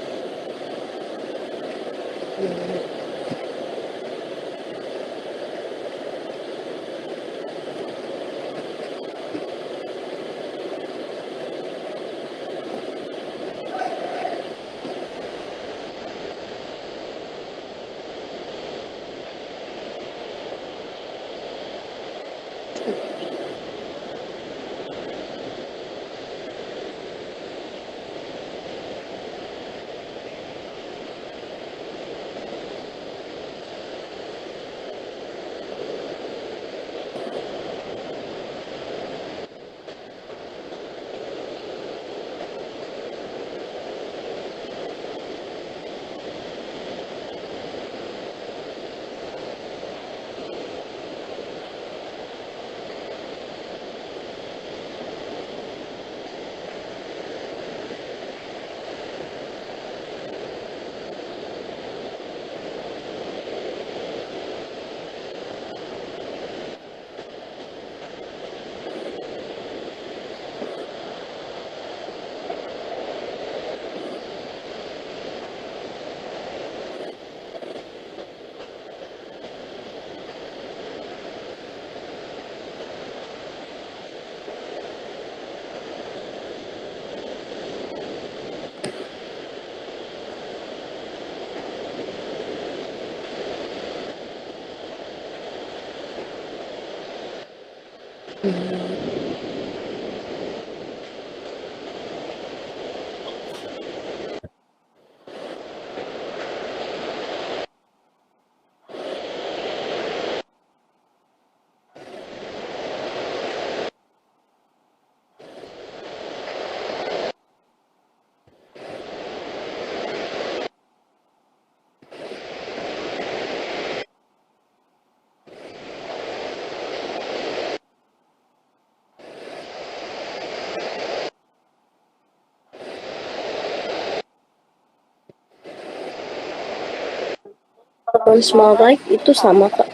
Small right itu sama Kak.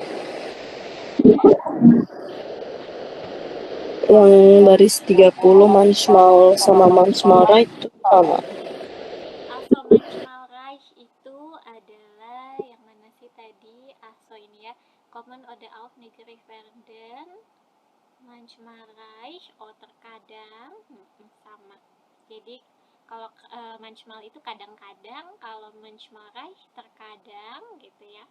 Yang baris 30 Manchmal sama Manchmal right itu sama. Also manchmal reich itu adalah yang mana sih tadi? Also ini ya, kommen oder auch negeri werden, manchmal reich, oh terkadang sama. Jadi kalau manchmal itu kadang-kadang, kalau manchmal reich terkadang gitu ya.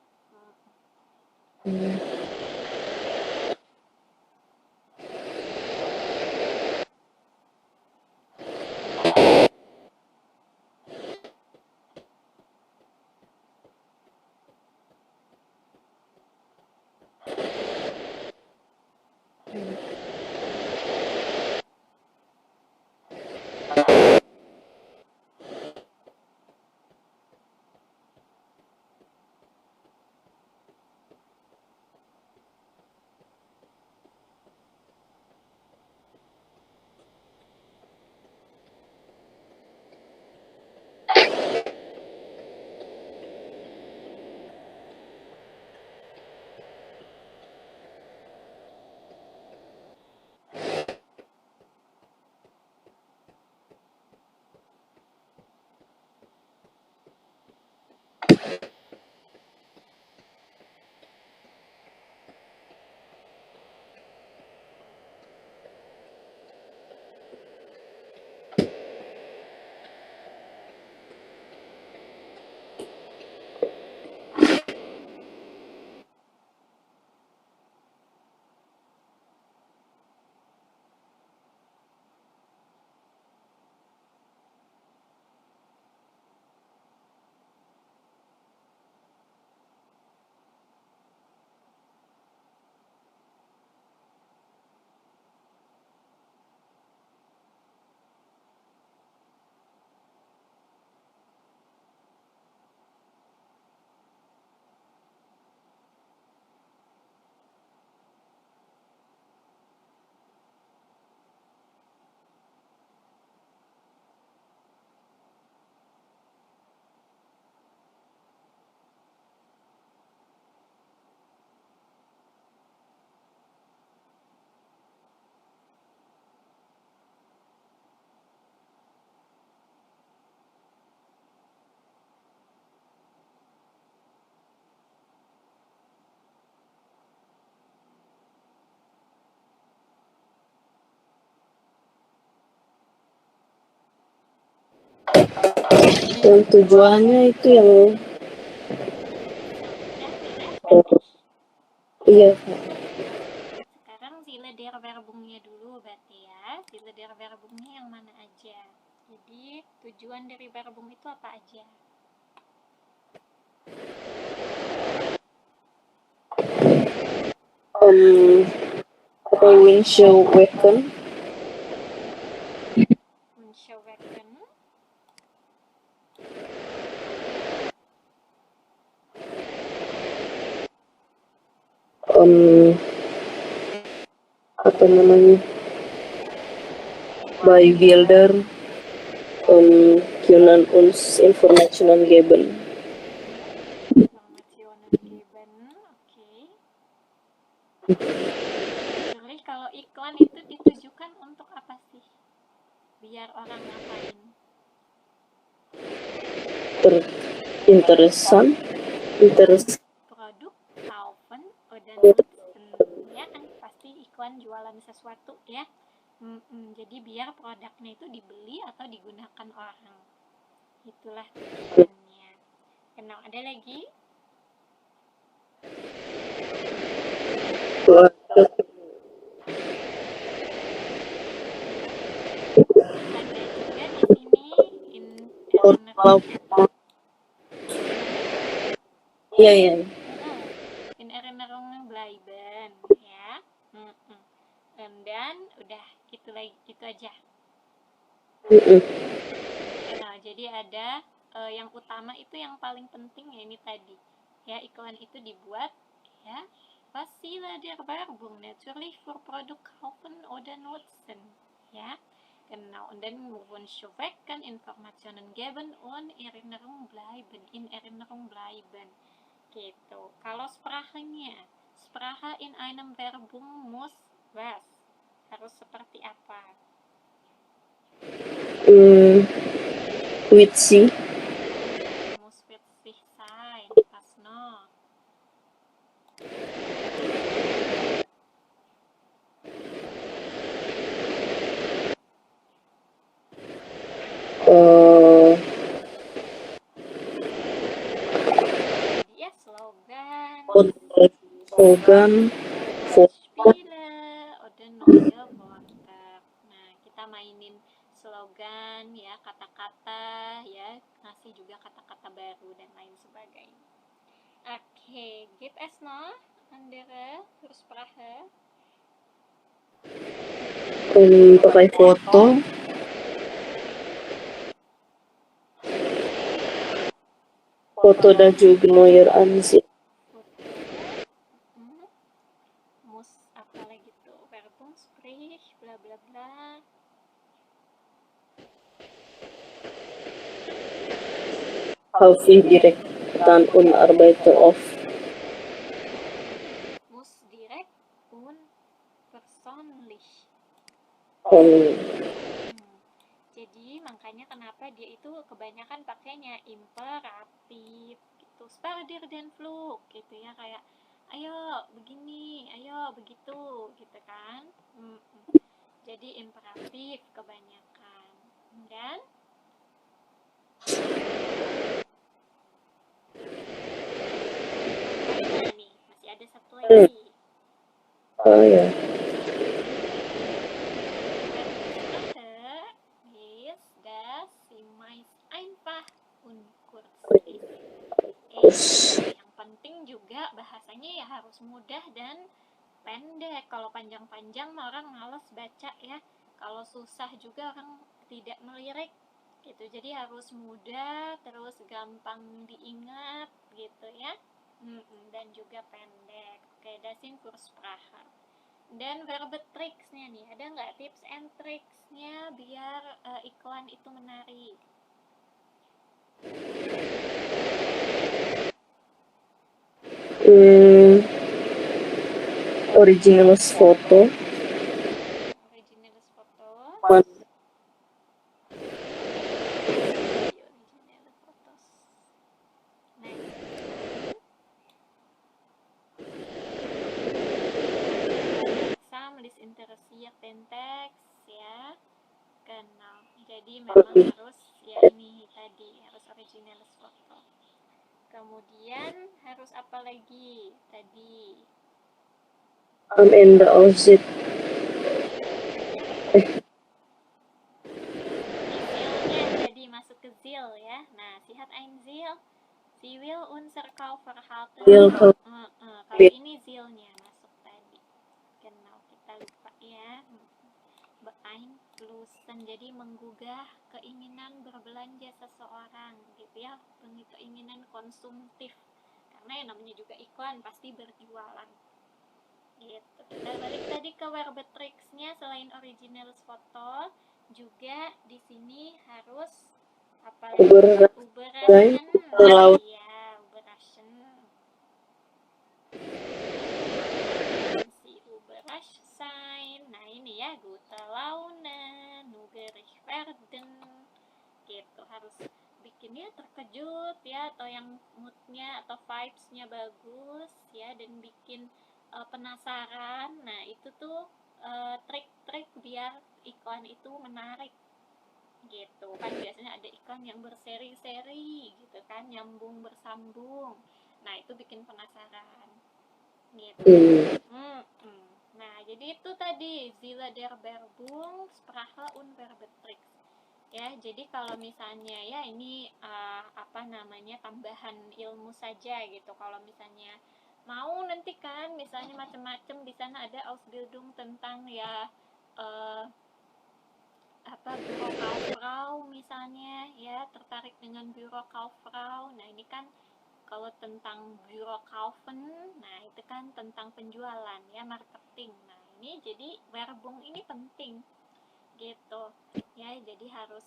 Yang tujuannya itu yang iya. Sekarang Ziele der Verbungnya dulu berarti ya. Ziele der Verbungnya yang mana aja? Jadi tujuan dari verbung itu apa aja? Windshow-wecken. Windshow-wecken. Apa namanya? By Wilder können uns Informationen geben. Informationen geben, oke. Jadi kalau iklan itu ditujukan untuk apa sih? Biar orang ngapain? Interessan. Produk, kaufen, oder nutzen. Ya kan pasti iklan jualan sesuatu ya. Jadi biar produknya itu dibeli atau digunakan orang. Itulah tujuannya. Kenal ada lagi? Mau, iya, iya. In Erinnerungen bleiben, ya. Dan udah gitu aja. Nah, jadi ada yang utama itu yang paling penting ya ini tadi. Ya, iklan itu dibuat ya was Ziele der Werbung natürlich für Produkt kaufen oder nutzen. Ya. Genau, und dann Wünsche wecken, Informationen geben und in Erinnerung bleiben. Gitu. Kalau sprachnya, Sprache in einem Werbung muss was? Harus seperti apa? Witzig. Muss witzig sein. Was noch? Jadi ya slogan. Spiele oder neue Wörter. Nah, kita mainin slogan ya, kata-kata ya, ngasih juga kata-kata baru dan lain sebagainya. Oke, gibt es noch andere Fürsprache? Pakai foto. Foto dan juga neuer Ansicht. Muss apa lagi tuh? Werbung, sprich, bla bla bla. Häufig direkt dann und Arbeiter auf. Muss direkt und persönlich. Jadi makanya kenapa dia itu kebanyakan pakainya imperatif gitu, Spardir den Flug gitu ya, kayak ayo begini, ayo begitu gitu kan. Jadi imperatif kebanyakan. Dan nih masih ada satu lagi. Oh ya. Yang penting juga bahasanya ya harus mudah dan pendek. Kalau panjang-panjang orang malas baca ya. Kalau susah juga orang tidak melirik gitu. Jadi harus mudah, terus gampang diingat gitu ya. Dan juga pendek. Oke, das sind Fürsprache. Dan Verbetricksnya nih, ada nggak tips and tricksnya biar iklan itu menarik? Originales foto. Interessiert den Text ya. Genau. Jadi memang harus ya ini tadi harus originales foto. Kemudian harus apa lagi tadi? Am Ende aussieht. Zilnya jadi masuk ke zil ya. Nah, sihat ein zil. Sie will unser Kaufverhalten. Kalau ini zilnya masuk tadi. Genau, kita lupa ya. Beeinflussen, jadi menggugah keinginan berbelanja seseorang gitu ya, keinginan konsumtif, karena yang namanya juga iklan pasti berjualan gitu. Kita balik tadi ke Verbetricksnya, selain original foto juga di sini harus apa lagi? Uberaschen ya, Uberaschen sein. Nah ini ya, gute Laune, nugerig werden gitu, harus bikinnya terkejut ya, atau yang moodnya atau vibesnya bagus ya, dan bikin penasaran. Nah itu tuh trik-trik biar iklan itu menarik gitu kan. Biasanya ada iklan yang berseri-seri gitu kan, nyambung bersambung. Nah itu bikin penasaran gitu. Nah, jadi itu tadi Ziele der Werbung, Sprache und Verbetricks. Ya, jadi kalau misalnya ya ini tambahan ilmu saja gitu. Kalau misalnya mau nanti kan misalnya macam-macam di sana ada Ausbildung tentang ya eh, Bürokauffrau misalnya ya, tertarik dengan Bürokauffrau. Nah, ini kan kalau tentang Bürokaufen, nah itu kan tentang penjualan ya, marketing. Nah, ini jadi Werbung ini penting gitu. Ya, jadi harus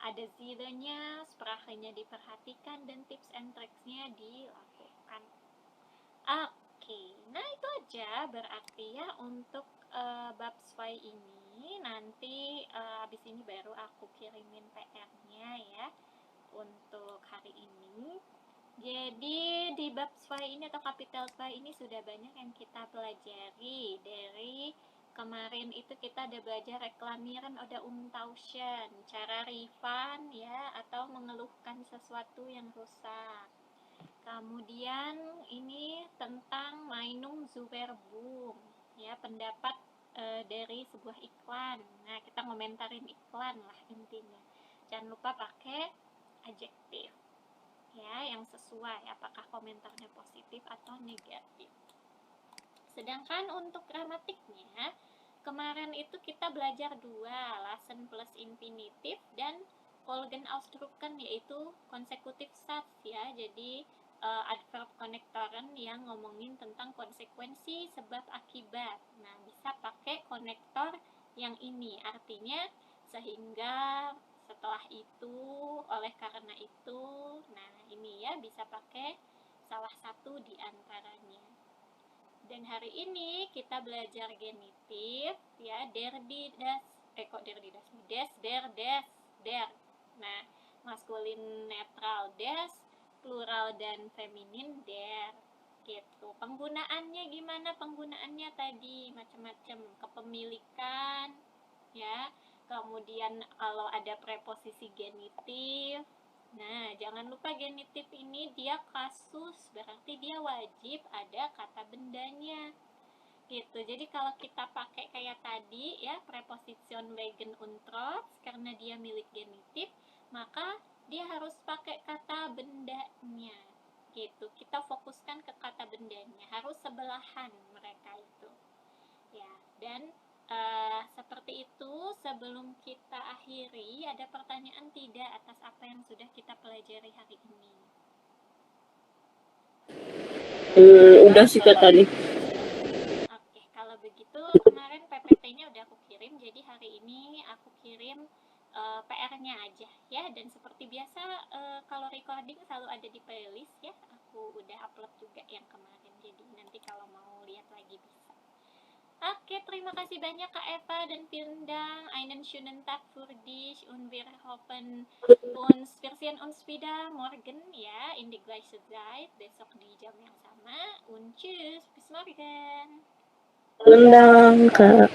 ada zilenya, sprachenya diperhatikan dan tips and tricksnya dilakukan. Oke, nah itu aja berarti ya untuk bab 2 ini. Nanti abis ini baru aku kirimin PR-nya ya untuk hari ini. Jadi di bab 2 ini atau kapital 2 ini sudah banyak yang kita pelajari. Dari kemarin itu kita ada belajar reklamieren oder umtauschen, cara refund ya atau mengeluhkan sesuatu yang rusak. Kemudian ini tentang Meinung zu Werbung, ya pendapat dari sebuah iklan. Nah, kita ngomentarin iklan lah intinya. Jangan lupa pakai adjektif, ya yang sesuai. Apakah komentarnya positif atau negatif. Sedangkan untuk gramatiknya, kemarin itu kita belajar 2, Lassen plus infinitif dan Folgenausdrucken, yaitu konsekutif Satz ya. Jadi adverb konektoren yang ngomongin tentang konsekuensi sebab akibat. Nah, bisa pakai konektor yang ini, artinya sehingga, setelah itu, oleh karena itu. Nah, ini ya bisa pakai salah satu di antaranya. Dan hari ini kita belajar genitif ya, der die das des der des der. Nah, maskulin netral des, plural dan feminin der gitu. Penggunaannya gimana? Penggunaannya tadi macam-macam, kepemilikan ya. Kemudian kalau ada preposisi genitif. Nah, jangan lupa genitif ini dia kasus, berarti dia wajib ada kata bendanya gitu. Jadi kalau kita pakai kayak tadi ya, preposition wegen und trotz, karena dia milik genitif, maka dia harus pakai kata bendanya gitu. Kita fokuskan ke kata bendanya, harus sebelahan mereka itu ya. Dan seperti itu. Sebelum kita akhiri, ada pertanyaan tidak atas apa yang sudah kita pelajari hari ini? Udah sih Kak tadi. Oke, kalau begitu kemarin PPT-nya udah aku kirim, jadi hari ini aku kirim PR-nya aja ya. Dan seperti biasa kalau recording selalu ada di playlist ya. Aku udah upload juga yang kemarin, jadi nanti kalau mau lihat lagi bisa. Oke, terima kasih banyak Kak Eva dan Firndang. Einen schönen Tag für dich und wir hoffen wir sehen uns wieder morgen ya in die gleiche Zeit, besok di jam yang sama. Und tschüss, bis morgen. Undang Kak.